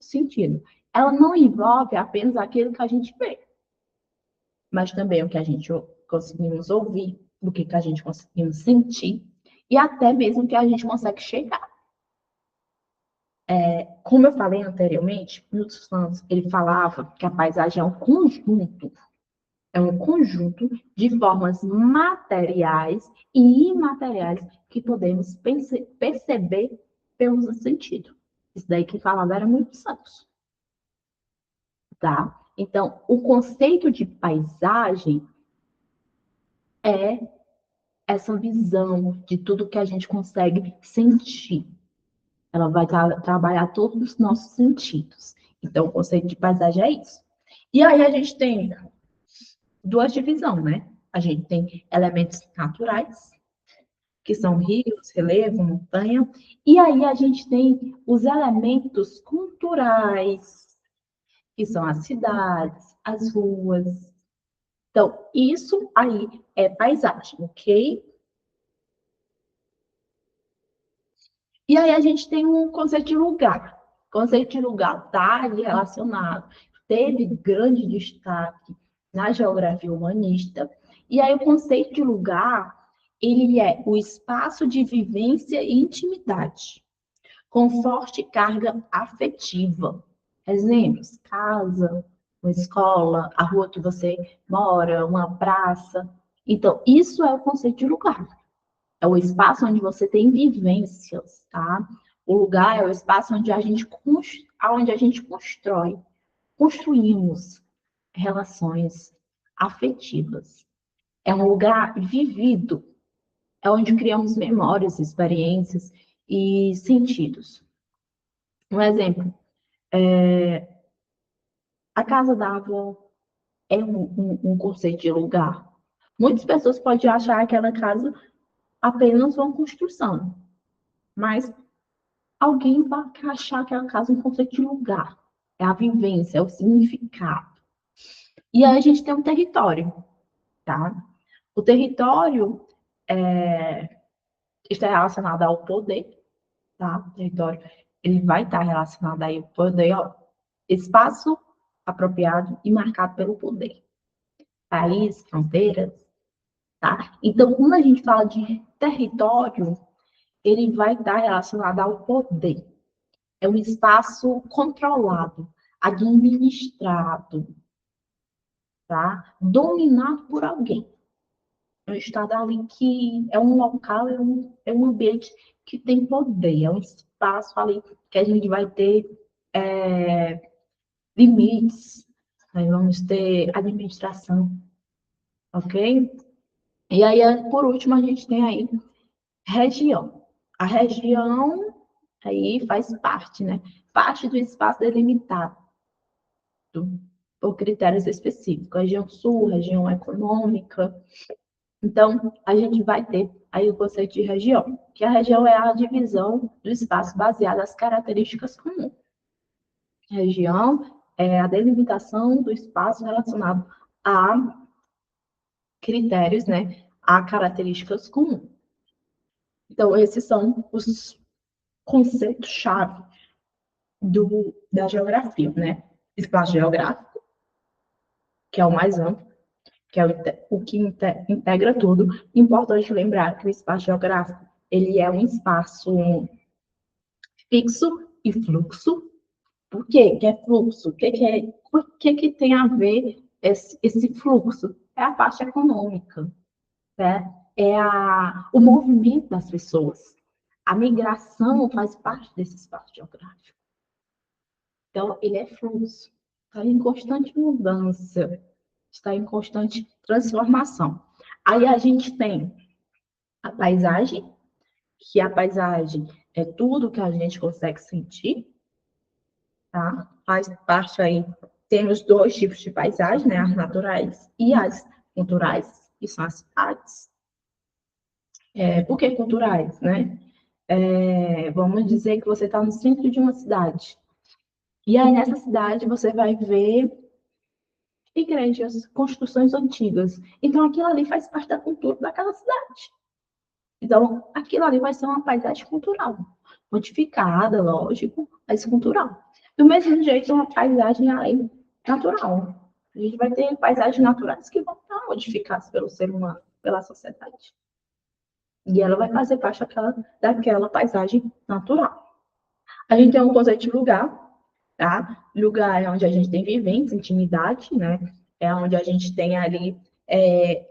sentidos. Ela não envolve apenas aquilo que a gente vê, mas também o que a gente conseguimos ouvir, o que a gente conseguimos sentir e até mesmo o que a gente consegue chegar. Como eu falei anteriormente, Milton Santos, ele falava que a paisagem é um conjunto de formas materiais e imateriais que podemos perceber pelos sentidos. Isso daí que falava era Milton Santos, tá? Então, o conceito de paisagem é essa visão de tudo que a gente consegue sentir. Ela vai trabalhar todos os nossos sentidos. Então, o conceito de paisagem é isso. E aí a gente tem duas divisões, né? A gente tem elementos naturais, que são rios, relevo, montanha, e aí a gente tem os elementos culturais, que são as cidades, as ruas. Então, isso aí é paisagem, ok? E aí a gente tem um conceito de lugar. O conceito de lugar está relacionado, teve grande destaque na geografia humanista. E aí o conceito de lugar, ele é o espaço de vivência e intimidade, com forte carga afetiva. Exemplos, casa, uma escola, a rua que você mora, uma praça. Então, isso é o conceito de lugar. É o espaço onde você tem vivências, tá? O lugar é o espaço onde a gente constrói, construímos relações afetivas. É um lugar vivido, é onde criamos memórias, experiências e sentidos. Um exemplo, a casa da avó é um conceito de lugar. Muitas pessoas podem achar aquela casa apenas uma construção, mas alguém vai achar aquela casa um conceito de lugar. É a vivência, é o significado. E aí a gente tem um território, tá? O território está relacionado ao poder, tá? O território, ele vai estar relacionado aí ao poder, ó, espaço apropriado e marcado pelo poder. País, fronteiras, tá? Então, quando a gente fala de território, ele vai estar relacionado ao poder. É um espaço controlado, administrado, tá? Dominado por alguém. É um estado ali que é um local, é um ambiente que tem poder, é um espaço ali que a gente vai ter limites, aí vamos ter administração, ok? E aí, por último, a gente tem aí região. A região aí faz parte, né? Parte do espaço delimitado por critérios específicos. Região sul, região econômica. Então, a gente vai ter aí o conceito de região, que a região é a divisão do espaço baseada nas características comuns. Região é a delimitação do espaço relacionado a critérios, né, a características comuns. Então, esses são os conceitos-chave da geografia, né? Espaço geográfico, que é o mais amplo, que é o que integra tudo. Importante lembrar que o espaço geográfico, ele é um espaço fixo e fluxo. Por quê que é fluxo? O que tem a ver esse fluxo? É a parte econômica, né? O movimento das pessoas. A migração faz parte desse espaço geográfico. Então, ele é fluxo, está em constante mudança, está em constante transformação. Aí a gente tem a paisagem, que a paisagem é tudo que a gente consegue sentir, tá? Faz parte aí, temos dois tipos de paisagem, né? As naturais e as culturais, que são as cidades. Por que culturais, né? Vamos dizer que você está no centro de uma cidade. E aí, nessa cidade, você vai ver igrejas, construções antigas. Então, aquilo ali faz parte da cultura daquela cidade. Então, aquilo ali vai ser uma paisagem cultural. Modificada, lógico, mas cultural. Do mesmo jeito, uma paisagem além natural. A gente vai ter paisagens naturais que vão estar modificadas pelo ser humano, pela sociedade. E ela vai fazer parte daquela paisagem natural. A gente tem um conceito de lugar, tá? Lugar é onde a gente tem vivência, intimidade, né? É onde a gente tem ali,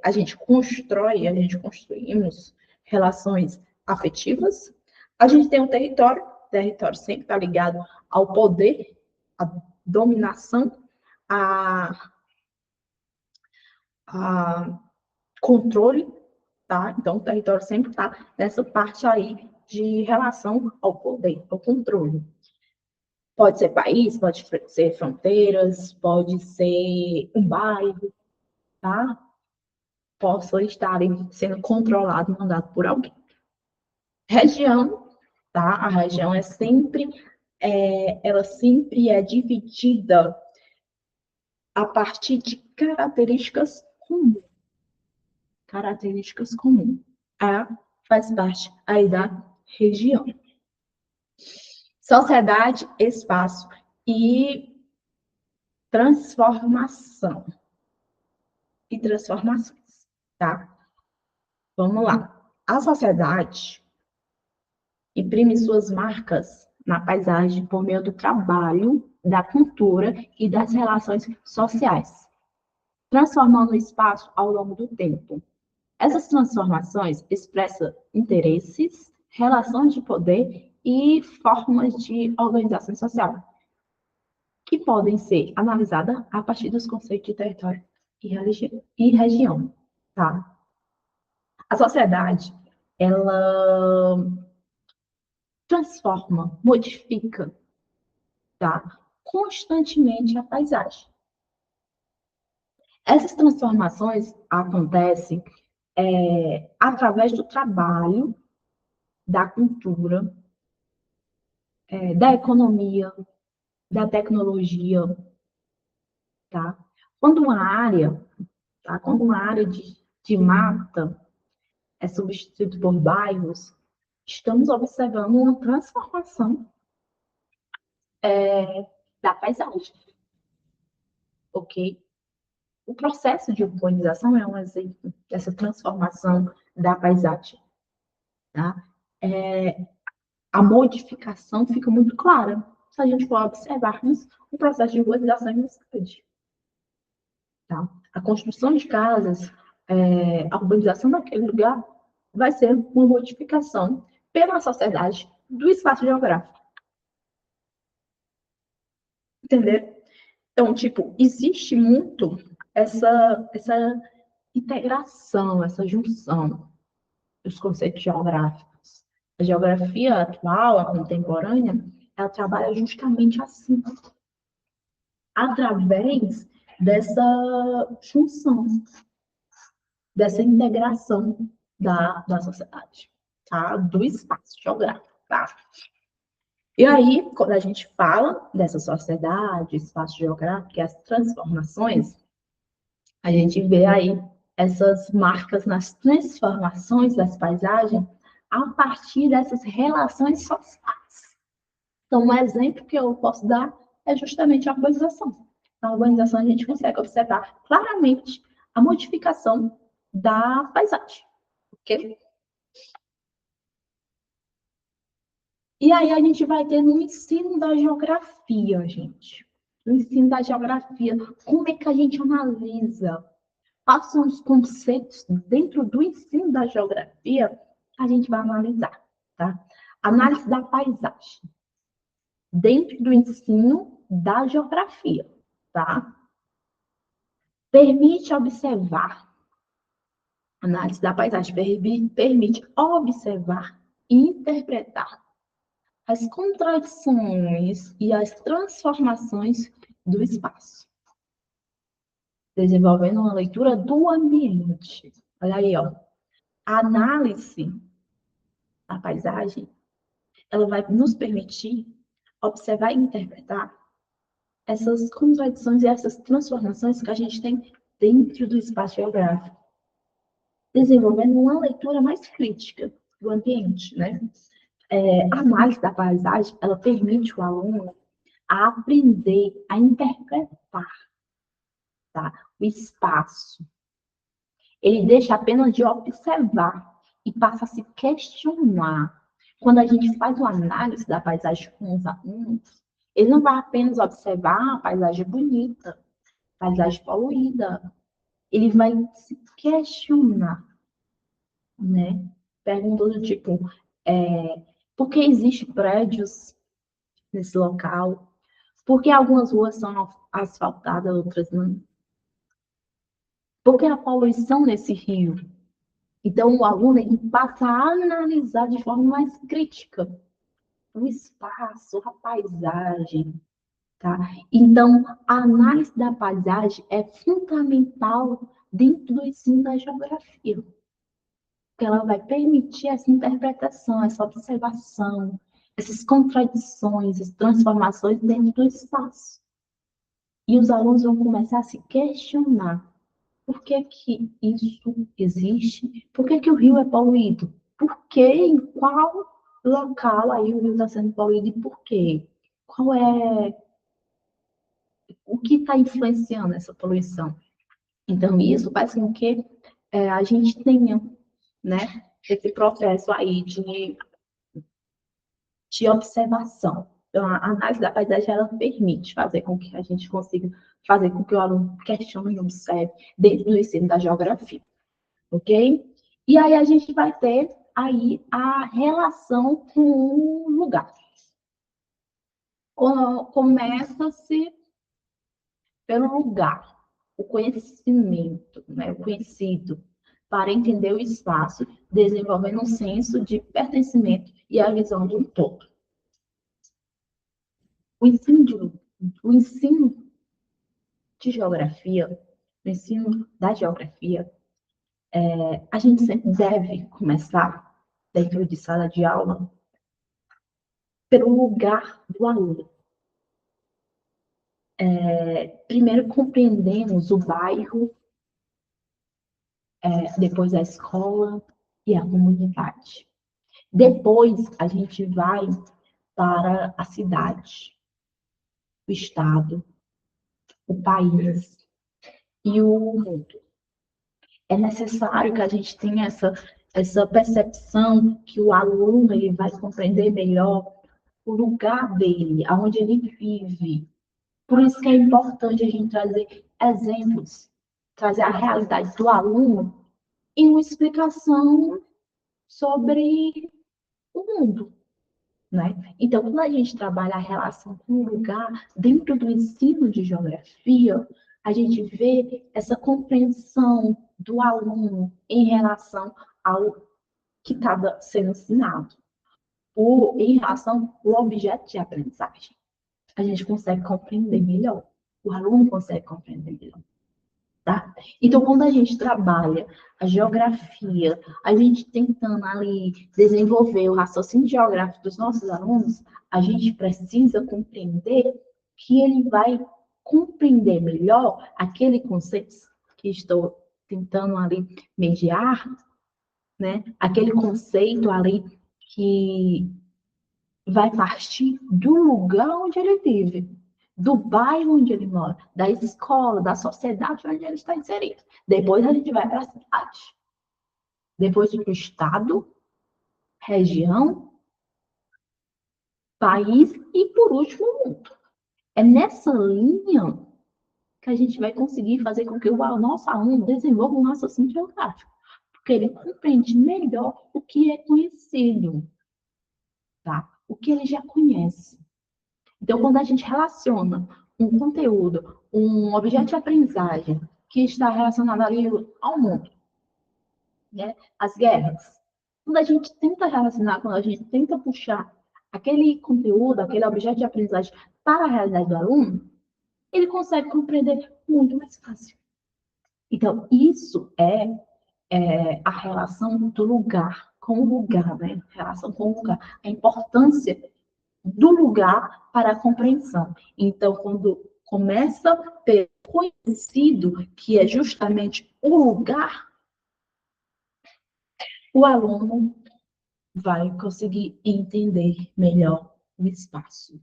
a gente construímos relações afetivas. A gente tem um território sempre está ligado ao poder, à dominação, a controle, tá? Então, o território sempre está nessa parte aí de relação ao poder, ao controle. Pode ser país, pode ser fronteiras, pode ser um bairro, tá? Possa estar sendo controlado, mandado por alguém. Região, tá? A região ela sempre é dividida a partir de características comuns. Características comuns. A faz parte aí da região. Sociedade, espaço e transformação. E transformações, tá? Vamos lá. A sociedade imprime suas marcas na paisagem por meio do trabalho, da cultura e das relações sociais, transformando o espaço ao longo do tempo. Essas transformações expressam interesses, relações de poder e formas de organização social, que podem ser analisadas a partir dos conceitos de território e região, tá? A sociedade, ela transforma, modifica, tá? Constantemente a paisagem. Essas transformações acontecem através do trabalho, da cultura, da economia, da tecnologia, tá? Quando uma área, tá? Quando uma área de mata é substituída por bairros, estamos observando uma transformação da paisagem, ok? O processo de urbanização é um exemplo dessa transformação da paisagem, tá? A modificação fica muito clara se a gente for observarmos o processo de urbanização em uma cidade, tá? A construção de casas, a urbanização daquele lugar vai ser uma modificação pela sociedade do espaço geográfico, entendeu? Então, tipo, existe muito essa integração, essa junção dos conceitos geográficos. A geografia atual, a contemporânea, ela trabalha justamente assim, através dessa junção, dessa integração da sociedade, tá? Do espaço geográfico, tá? E aí, quando a gente fala dessa sociedade, espaço geográfico e as transformações, a gente vê aí essas marcas nas transformações das paisagens a partir dessas relações sociais. Então, um exemplo que eu posso dar é justamente a urbanização. Na urbanização, a gente consegue observar claramente a modificação da paisagem, ok? E aí a gente vai ter no ensino da geografia, gente. No ensino da geografia, como é que a gente analisa? Quais são os conceitos dentro do ensino da geografia que a gente vai analisar, tá? Análise da paisagem, dentro do ensino da geografia, tá? Permite observar, análise da paisagem permite observar e interpretar as contradições e as transformações do espaço, desenvolvendo uma leitura do ambiente. Olha aí, ó. A análise da paisagem, ela vai nos permitir observar e interpretar essas contradições e essas transformações que a gente tem dentro do espaço geográfico, desenvolvendo uma leitura mais crítica do ambiente, né? A análise da paisagem, ela permite o aluno a aprender a interpretar, tá? O espaço. Ele deixa apenas de observar e passa a se questionar. Quando a gente faz uma análise da paisagem com os alunos, ele não vai apenas observar a paisagem bonita, paisagem poluída. Ele vai se questionar, né? Perguntando, tipo, por que existem prédios nesse local? Por que algumas ruas são asfaltadas, outras não? Por que a poluição nesse rio? Então, o aluno ele passa a analisar de forma mais crítica o espaço, a paisagem, tá? Então, a análise da paisagem é fundamental dentro do ensino da geografia, porque ela vai permitir essa interpretação, essa observação, essas contradições, essas transformações dentro do espaço. E os alunos vão começar a se questionar: por que que isso existe? Por que que o rio é poluído? Por que, em qual local aí o rio está sendo poluído e por quê? Qual é o que está influenciando essa poluição? Então, isso faz com que a gente tenha, né, esse processo aí de observação. Então, a análise da paisagem, ela permite fazer com que a gente consiga fazer com que o aluno questione e observe dentro do ensino da geografia, ok? E aí a gente vai ter aí a relação com o lugar. Começa-se pelo lugar, o conhecimento, né, o conhecido, para entender o espaço, desenvolvendo um senso de pertencimento e a visão de um todo. O ensino de, o ensino de geografia, o ensino da geografia, a gente sempre deve começar, dentro de sala de aula, pelo lugar do aluno. Primeiro compreendemos o bairro, depois a escola e a comunidade. Depois a gente vai para a cidade, o estado, o país e o mundo. É necessário que a gente tenha essa percepção que o aluno ele vai compreender melhor o lugar dele, aonde ele vive. Por isso que é importante a gente trazer exemplos, trazer a realidade do aluno e uma explicação sobre o mundo, né? Então, quando a gente trabalha a relação com o lugar dentro do ensino de geografia, a gente vê essa compreensão do aluno em relação ao que está sendo ensinado, ou em relação ao objeto de aprendizagem. A gente consegue compreender melhor, o aluno consegue compreender melhor. Tá? Então, quando a gente trabalha a geografia, a gente tentando ali desenvolver o raciocínio geográfico dos nossos alunos, a gente precisa compreender que ele vai compreender melhor aquele conceito que estou tentando ali mediar, né? Aquele conceito ali que vai partir do lugar onde ele vive, do bairro onde ele mora, da escola, da sociedade onde ele está inserido. Depois a gente vai para a cidade. Depois para o estado, região, país e, por último, o mundo. É nessa linha que a gente vai conseguir fazer com que o nosso aluno desenvolva um raciocínio geográfico, porque ele compreende melhor o que é conhecido, tá? O que ele já conhece. Então, quando a gente relaciona um conteúdo, um objeto de aprendizagem que está relacionado ali ao mundo, né? As guerras, quando a gente tenta relacionar, quando a gente tenta puxar aquele conteúdo, aquele objeto de aprendizagem para a realidade do aluno, ele consegue compreender muito mais fácil. Então, isso é a relação do lugar com o lugar, né? A relação com o lugar, a importância do lugar para a compreensão. Então, quando começa pelo conhecido, que é justamente o lugar, o aluno vai conseguir entender melhor o espaço.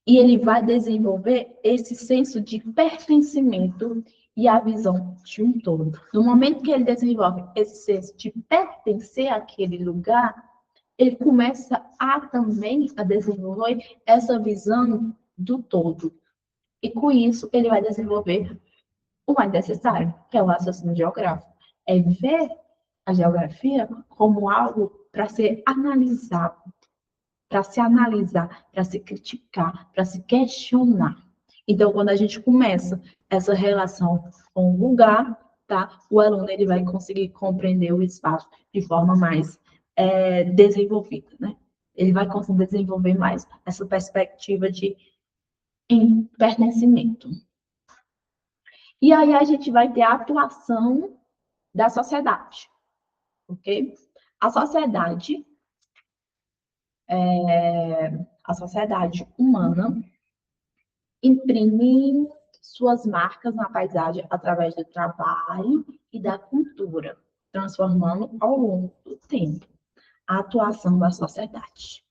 E ele vai desenvolver esse senso de pertencimento e a visão de um todo. No momento que ele desenvolve esse senso de pertencer àquele lugar, ele começa também a desenvolver essa visão do todo. E com isso, ele vai desenvolver o mais necessário, que é o raciocínio geográfico. É ver a geografia como algo para ser analisado, para se criticar, para se questionar. Então, quando a gente começa essa relação com o lugar, tá? O aluno ele vai conseguir compreender o espaço de forma mais desenvolvida, né? Ele vai conseguir desenvolver mais essa perspectiva de pertencimento. E aí a gente vai ter a atuação da sociedade, ok? A sociedade, a sociedade humana imprime suas marcas na paisagem através do trabalho e da cultura, transformando ao longo do tempo a atuação da sociedade.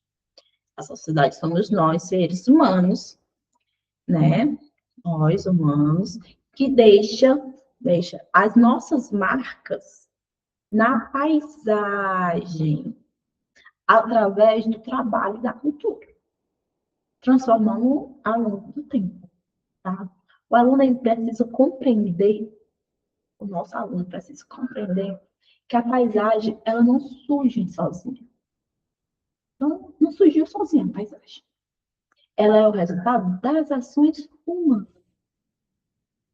A sociedade somos nós, seres humanos, né? Nós, humanos, que deixa as nossas marcas na paisagem, através do trabalho e da cultura, transformando ao longo do tempo, tá? O aluno ele precisa compreender, o nosso aluno precisa compreender que a paisagem, ela não surge sozinha. Não surgiu sozinha a paisagem. Ela é o resultado das ações humanas.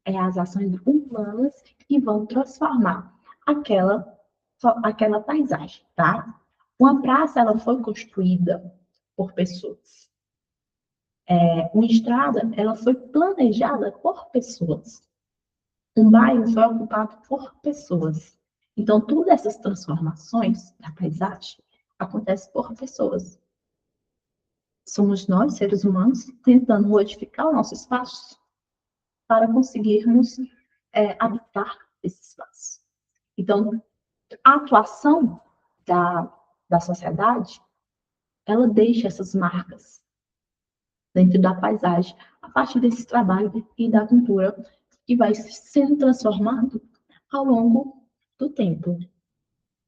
É as ações humanas que vão transformar aquela paisagem, tá? Uma praça, ela foi construída por pessoas. Uma estrada, ela foi planejada por pessoas. Um bairro foi ocupado por pessoas. Então, todas essas transformações da paisagem acontecem por pessoas. Somos nós, seres humanos, tentando modificar o nosso espaço para conseguirmos habitar esse espaço. Então, a atuação da sociedade, ela deixa essas marcas dentro da paisagem, a partir desse trabalho e da cultura, que vai sendo transformado ao longo do tempo,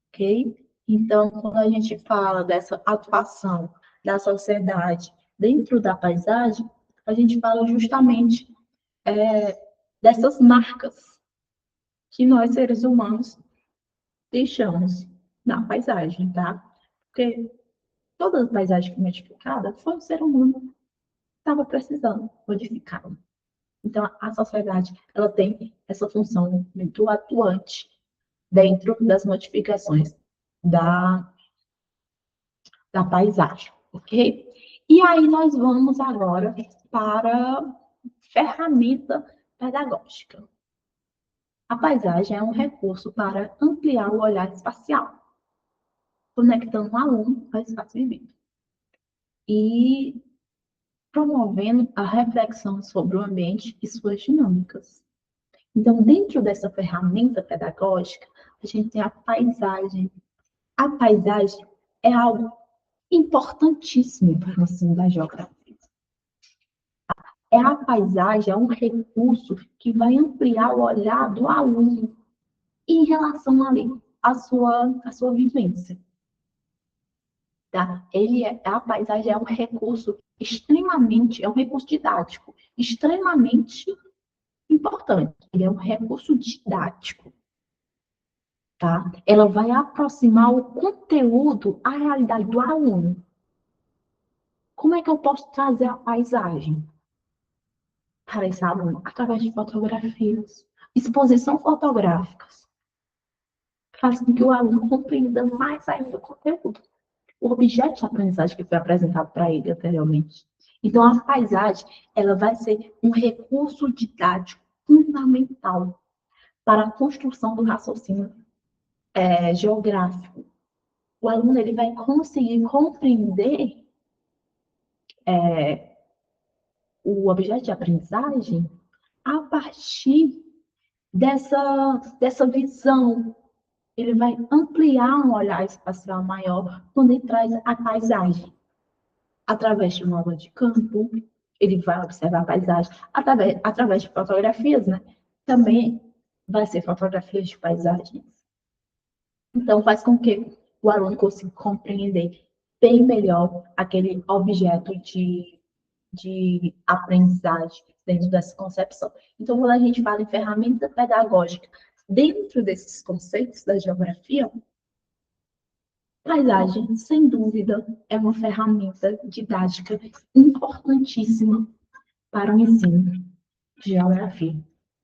ok? Então, quando a gente fala dessa atuação da sociedade dentro da paisagem, a gente fala justamente dessas marcas que nós, seres humanos, deixamos na paisagem, tá? Porque toda a paisagem modificada foi o ser humano que estava precisando modificar. Então, a sociedade, ela tem essa função muito atuante dentro das modificações da paisagem, ok? E aí nós vamos agora para ferramenta pedagógica. A paisagem é um recurso para ampliar o olhar espacial, conectando o aluno ao espaço vivido e promovendo a reflexão sobre o ambiente e suas dinâmicas. Então, dentro dessa ferramenta pedagógica, a gente tem a paisagem. A paisagem é algo importantíssimo para o ensino da geografia. A paisagem é um recurso que vai ampliar o olhar do aluno em relação ali à sua vivência. Tá? A paisagem é um recurso é um recurso didático, extremamente importante. Ele é um recurso didático. Tá? Ela vai aproximar o conteúdo à realidade do aluno. Como é que eu posso trazer a paisagem para esse aluno? Através de fotografias, exposição fotográficas. Faz com que o aluno compreenda mais ainda o conteúdo, o objeto de aprendizagem que foi apresentado para ele anteriormente. Então, a paisagem, ela vai ser um recurso didático fundamental para a construção do raciocínio geográfico. O aluno ele vai conseguir compreender o objeto de aprendizagem a partir dessa visão. Ele vai ampliar um olhar espacial maior quando ele traz a paisagem. Através de uma aula de campo, ele vai observar a paisagem. Através de fotografias, né? Também vai ser fotografias de paisagens. Então, faz com que o aluno consiga compreender bem melhor aquele objeto de aprendizagem dentro dessa concepção. Então, quando a gente fala em ferramenta pedagógica dentro desses conceitos da geografia, paisagem, sem dúvida, é uma ferramenta didática importantíssima para o ensino de geografia,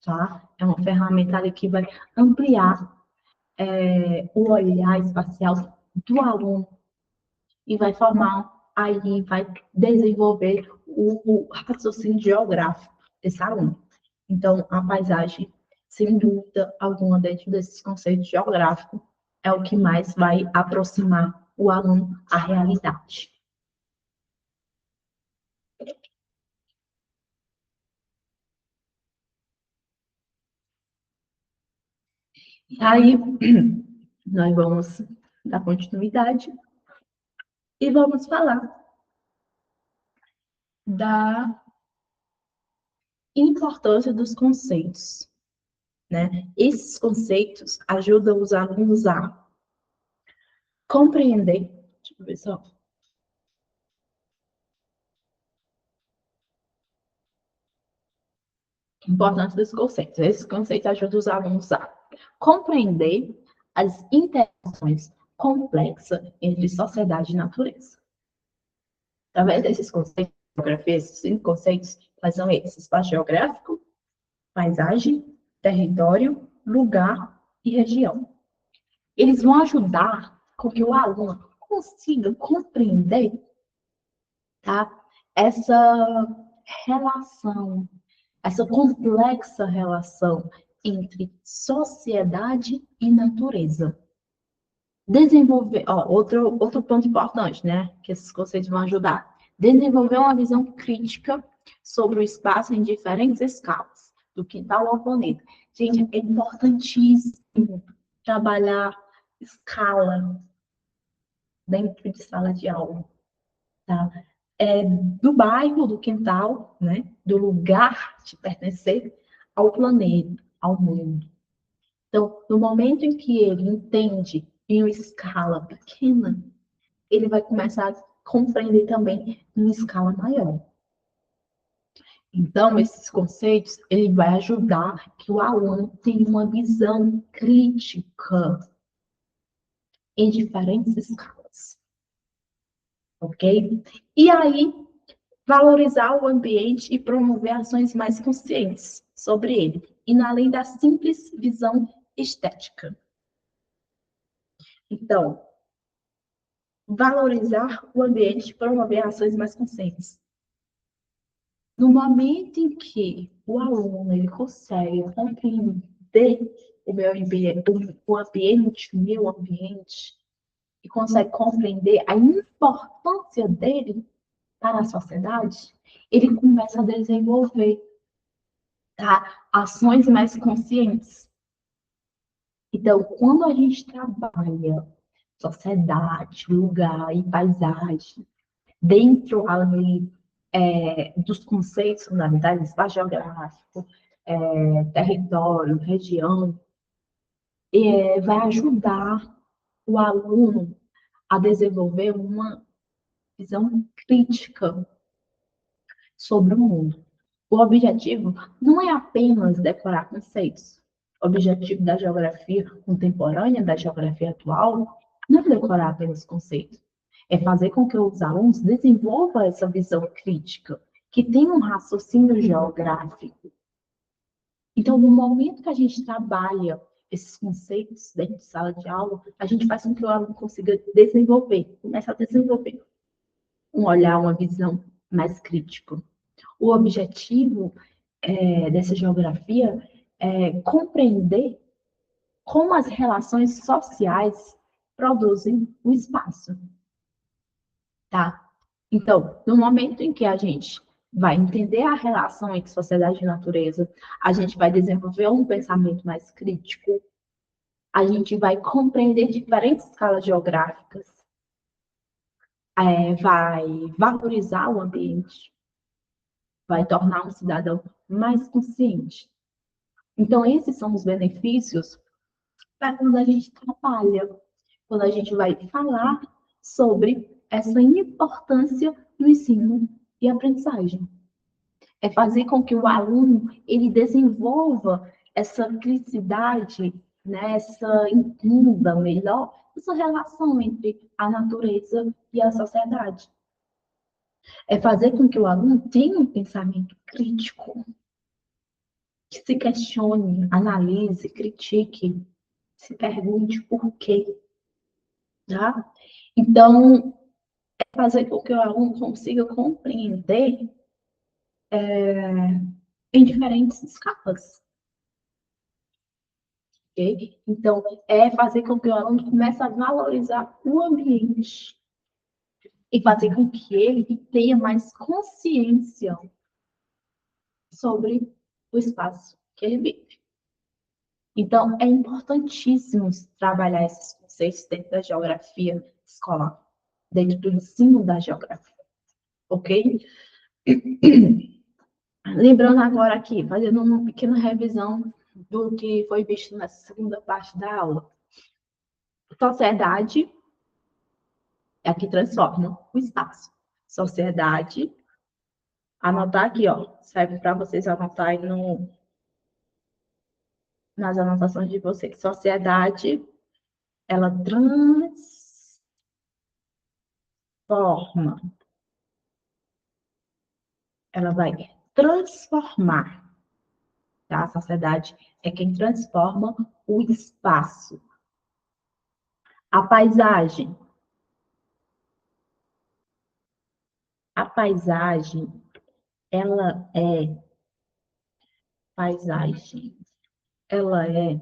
tá? É uma ferramenta ali que vai ampliar o olhar espacial do aluno e vai formar, aí vai desenvolver o raciocínio geográfico desse aluno. Então, a paisagem, sem dúvida alguma, dentro desses conceitos geográficos, é o que mais vai aproximar o aluno à realidade. E aí, nós vamos dar continuidade e vamos falar da importância dos conceitos, né? Esses conceitos ajudam os alunos a compreender. Deixa eu ver só. Importância dos conceitos. Esses conceitos ajudam os alunos a compreender as interações complexas entre sociedade e natureza. Através desses conceitos, esses 5 conceitos, quais são esses? Espaço geográfico, paisagem, território, lugar e região. Eles vão ajudar com que o aluno consiga compreender, tá, essa relação, essa complexa relação entre sociedade e natureza. Desenvolver, outro ponto importante, né, que esses conceitos vão ajudar. Desenvolver uma visão crítica sobre o espaço em diferentes escalas, do quintal ao planeta. Gente, é importantíssimo trabalhar escala dentro de sala de aula, tá? Do bairro, do quintal, né? Do lugar de pertencer ao planeta, ao mundo. Então, no momento em que ele entende em uma escala pequena, ele vai começar a compreender também em uma escala maior. Então, esses conceitos, ele vai ajudar que o aluno tenha uma visão crítica em diferentes escalas, ok? E aí, valorizar o ambiente e promover ações mais conscientes sobre ele, e além da simples visão estética. Então, valorizar o ambiente e promover ações mais conscientes. No momento em que o aluno ele consegue compreender o meu ambiente, o ambiente, o meu ambiente, e consegue compreender a importância dele para a sociedade, ele começa a desenvolver, tá, ações mais conscientes. Então, quando a gente trabalha sociedade, lugar e paisagem, dentro ali dos conceitos fundamentais, espaço geográfico, território, região, vai ajudar o aluno a desenvolver uma visão crítica sobre o mundo. O objetivo não é apenas decorar conceitos. O objetivo da geografia contemporânea, da geografia atual, não é decorar apenas conceitos. É fazer com que os alunos desenvolvam essa visão crítica, que tenham um raciocínio geográfico. Então, no momento que a gente trabalha esses conceitos dentro de sala de aula, a gente faz com que o aluno consiga desenvolver, começa a desenvolver um olhar, uma visão mais crítica. O objetivo dessa geografia é compreender como as relações sociais produzem o espaço, tá? Então, no momento em que a gente vai entender a relação entre sociedade e natureza, a gente vai desenvolver um pensamento mais crítico, a gente vai compreender diferentes escalas geográficas, vai valorizar o ambiente, vai tornar um cidadão mais consciente. Então, esses são os benefícios para quando a gente trabalha, quando a gente vai falar sobre essa importância do ensino e aprendizagem. É fazer com que o aluno ele desenvolva essa criticidade, né, entenda melhor essa relação entre a natureza e a sociedade. É fazer com que o aluno tenha um pensamento crítico, que se questione, analise, critique, se pergunte por quê, tá? Então, é fazer com que o aluno consiga compreender em diferentes escalas, ok? Então, é fazer com que o aluno comece a valorizar o ambiente e fazer com que ele tenha mais consciência sobre o espaço que ele vive. Então, é importantíssimo trabalhar esses conceitos dentro da geografia escolar, dentro do ensino da geografia, ok? Lembrando agora aqui, fazendo uma pequena revisão do que foi visto nessa segunda parte da aula. Sociedade é a que transforma o espaço. Sociedade, anotar aqui, ó, serve para vocês anotarem nas anotações de vocês. Sociedade, ela transforma, ela vai transformar, tá? A sociedade é quem transforma o espaço. A paisagem, ela é paisagem, ela é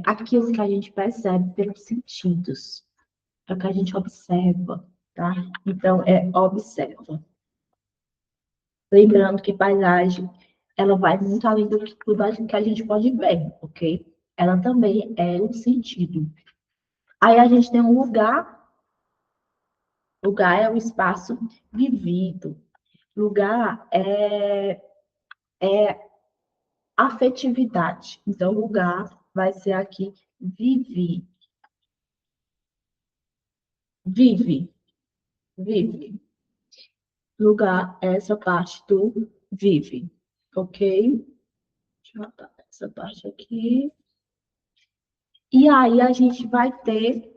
aquilo que a gente percebe pelos sentidos, é o que a gente observa, tá? Então, observa. Lembrando que paisagem ela vai muito além do que tudo que a gente pode ver, ok? Ela também é um sentido. Aí a gente tem um lugar. Lugar é o espaço vivido. Lugar é afetividade. Então, lugar vai ser aqui vive. Vive. Vive. Lugar é essa parte do vive. Ok? Deixa eu botar essa parte aqui. E aí a gente vai ter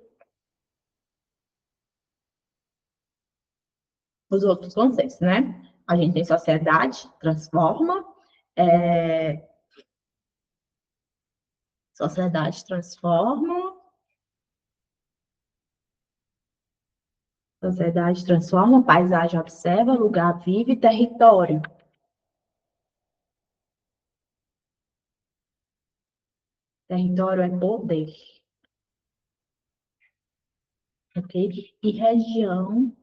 os outros conceitos, né? A gente tem sociedade, transforma, é, sociedade transforma, sociedade transforma, paisagem observa, lugar vive, território. Território é poder, ok? E região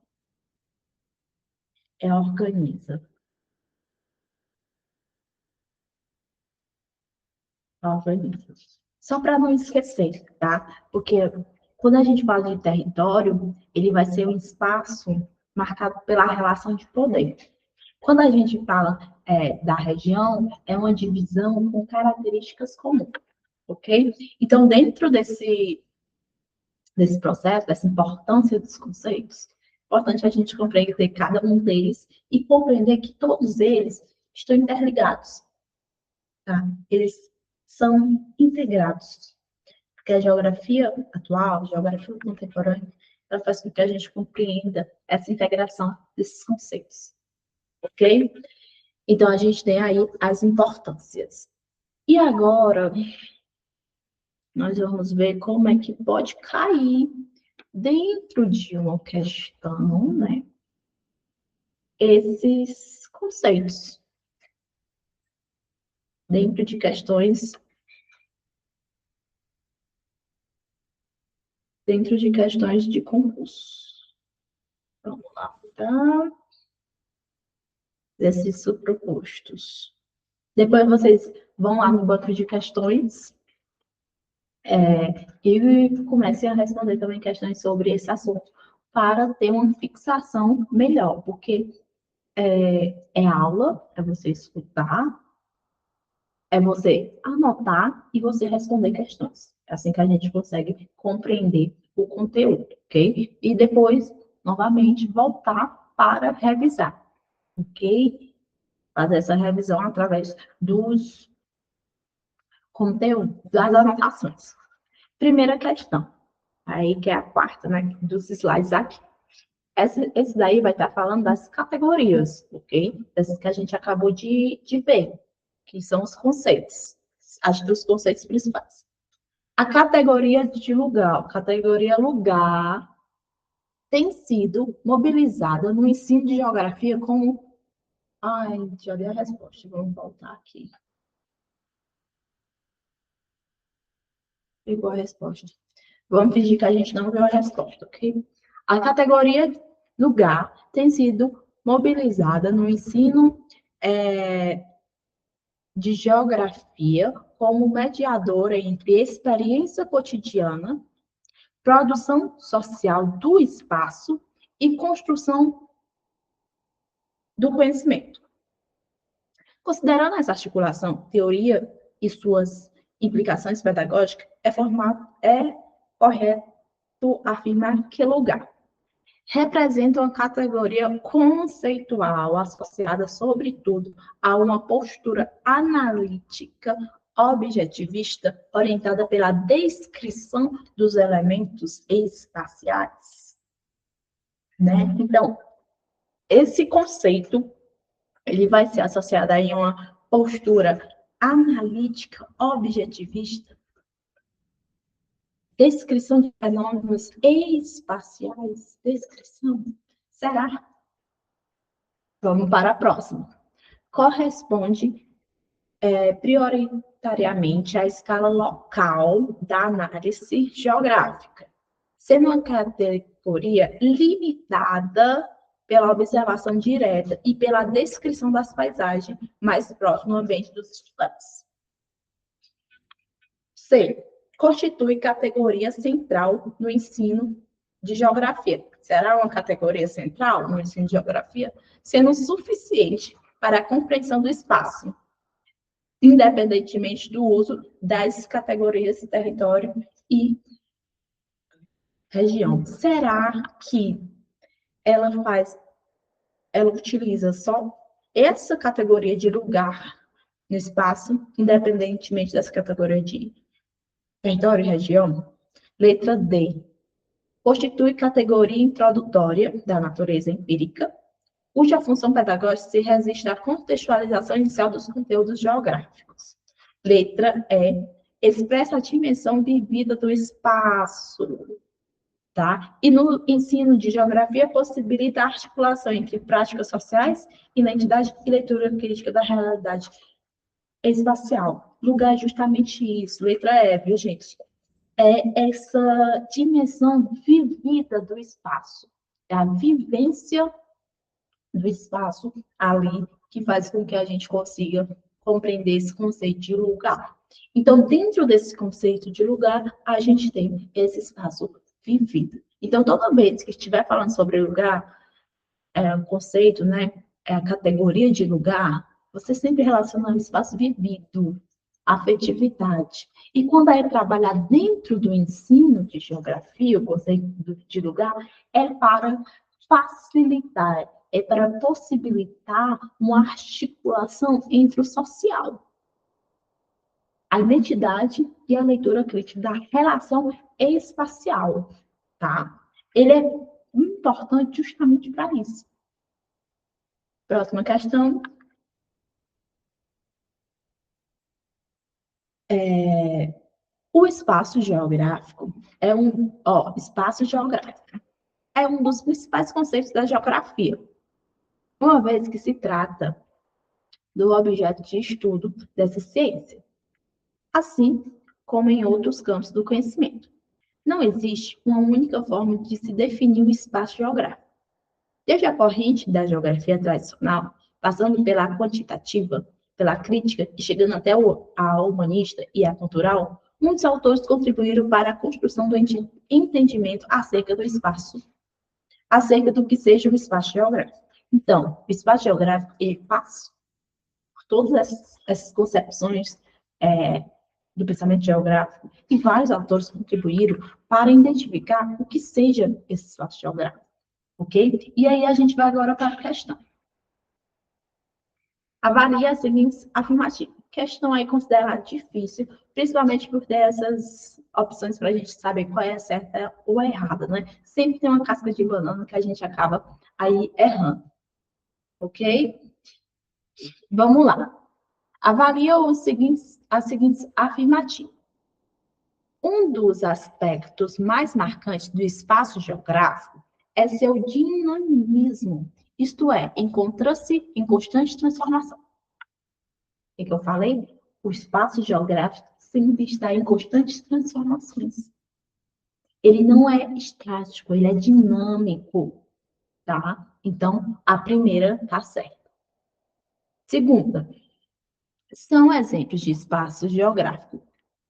é organiza. Organiza. Só para não esquecer, tá? Porque quando a gente fala de território, ele vai ser um espaço marcado pela relação de poder. Quando a gente fala da região, é uma divisão com características comuns, ok? Então, dentro desse processo, dessa importância dos conceitos, é importante a gente compreender cada um deles e compreender que todos eles estão interligados, tá? Eles são integrados, porque a geografia atual, a geografia contemporânea, ela faz com que a gente compreenda essa integração desses conceitos, ok? Então, a gente tem aí as importâncias. E agora, nós vamos ver como é que pode cair dentro de uma questão, né, esses conceitos, dentro de questões, de concurso. Vamos lá, tá? Exercícios propostos. Depois vocês vão lá no banco de questões e comecem a responder também questões sobre esse assunto, para ter uma fixação melhor, porque é aula, é você escutar, é você anotar e você responder questões. É assim que a gente consegue compreender o conteúdo, ok? E depois, novamente, voltar para revisar, ok? Fazer essa revisão através dos conteúdos, das anotações. Primeira questão, aí que é a quarta, né, dos slides aqui. Esse daí vai estar falando das categorias, ok? Essas que a gente acabou de ver, que são os conceitos, acho dos conceitos principais. A categoria lugar, tem sido mobilizada no ensino de geografia como... Ai, já dei a resposta, vamos voltar aqui. Pegou a resposta. Vamos fingir que a gente não viu a resposta, ok? A categoria lugar tem sido mobilizada no ensino de geografia como mediadora entre experiência cotidiana, produção social do espaço e construção do conhecimento. Considerando essa articulação, teoria e suas implicações pedagógicas, é correto afirmar que lugar representa uma categoria conceitual associada, sobretudo, a uma postura analítica, objetivista, orientada pela descrição dos elementos espaciais, né? Então, esse conceito ele vai ser associado a uma postura analítica, objetivista, descrição de fenômenos espaciais, descrição. Será? Vamos para a próxima. Corresponde prioritariamente à escala local da análise geográfica, sendo uma categoria limitada pela observação direta e pela descrição das paisagens mais próximas do ambiente dos estudantes. C. Constitui categoria central no ensino de geografia. Será uma categoria central no ensino de geografia? Sendo suficiente para a compreensão do espaço, independentemente do uso das categorias território e região. Será que ela utiliza só essa categoria de lugar no espaço, independentemente das categorias de território e região? Letra D. Constitui categoria introdutória da natureza empírica, cuja função pedagógica se resiste à contextualização inicial dos conteúdos geográficos. Letra E. Expressa a dimensão vivida do espaço, tá? E no ensino de geografia possibilita a articulação entre práticas sociais, identidade e leitura crítica da realidade espacial. Lugar é justamente isso. Letra E, viu, gente? É essa dimensão vivida do espaço. É a vivência do espaço ali que faz com que a gente consiga compreender esse conceito de lugar. Então, dentro desse conceito de lugar, a gente tem esse espaço vivido. Então, toda vez que estiver falando sobre lugar, o conceito, né, a categoria de lugar, você sempre relaciona ao espaço vivido, afetividade. E quando é trabalhar dentro do ensino de geografia, o conceito de lugar, é para facilitar, é para possibilitar uma articulação entre o social, a identidade e a leitura crítica da relação espacial, tá? Ele é importante justamente para isso. Próxima questão. O espaço geográfico espaço geográfico é um dos principais conceitos da geografia, uma vez que se trata do objeto de estudo dessa ciência, assim como em outros campos do conhecimento. Não existe uma única forma de se definir o espaço geográfico. Desde a corrente da geografia tradicional, passando pela quantitativa, pela crítica e chegando até a humanista e a cultural, muitos autores contribuíram para a construção do entendimento acerca do espaço, acerca do que seja o espaço geográfico. Então, o espaço geográfico, ele passa por todas essas concepções do pensamento geográfico, e vários autores contribuíram para identificar o que seja esse espaço geográfico, ok? E aí a gente vai agora para a questão. Avalie as seguintes afirmativas. Questão aí considerada difícil, principalmente por ter essas opções para a gente saber qual é a certa ou a errada, né? Sempre tem uma casca de banana que a gente acaba aí errando, ok? Vamos lá. Avalie as seguintes afirmativas. Um dos aspectos mais marcantes do espaço geográfico é seu dinamismo, isto é, encontra-se em constante transformação. O que eu falei? O espaço geográfico sempre está em constantes transformações. Ele não é estático, ele é dinâmico, tá? Então, a primeira está certa. Segunda, são exemplos de espaço geográfico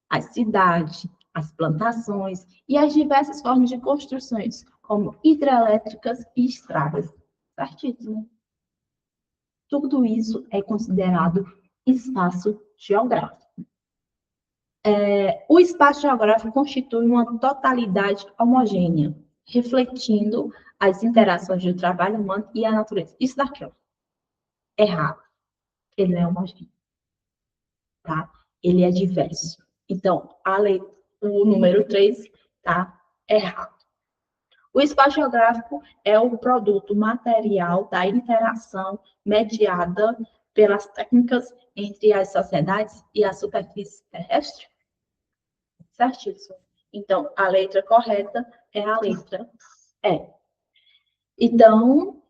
as cidades, as plantações e as diversas formas de construções, como hidrelétricas e estradas. Certíssimo. Tudo isso é considerado espaço geográfico. O espaço geográfico constitui uma totalidade homogênea, refletindo as interações do trabalho humano e a natureza. Isso daqui, ó, errado. Ele não é homogêneo, tá? Ele é diverso. Então, o número 3 está errado. O espaço geográfico é o produto material da interação mediada pelas técnicas entre as sociedades e a superfície terrestre? Certíssimo. Então, a letra correta é a letra E. Então,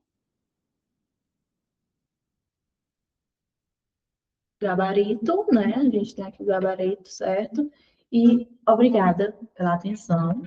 gabarito, né? A gente tem aqui o gabarito, certo? E obrigada pela atenção.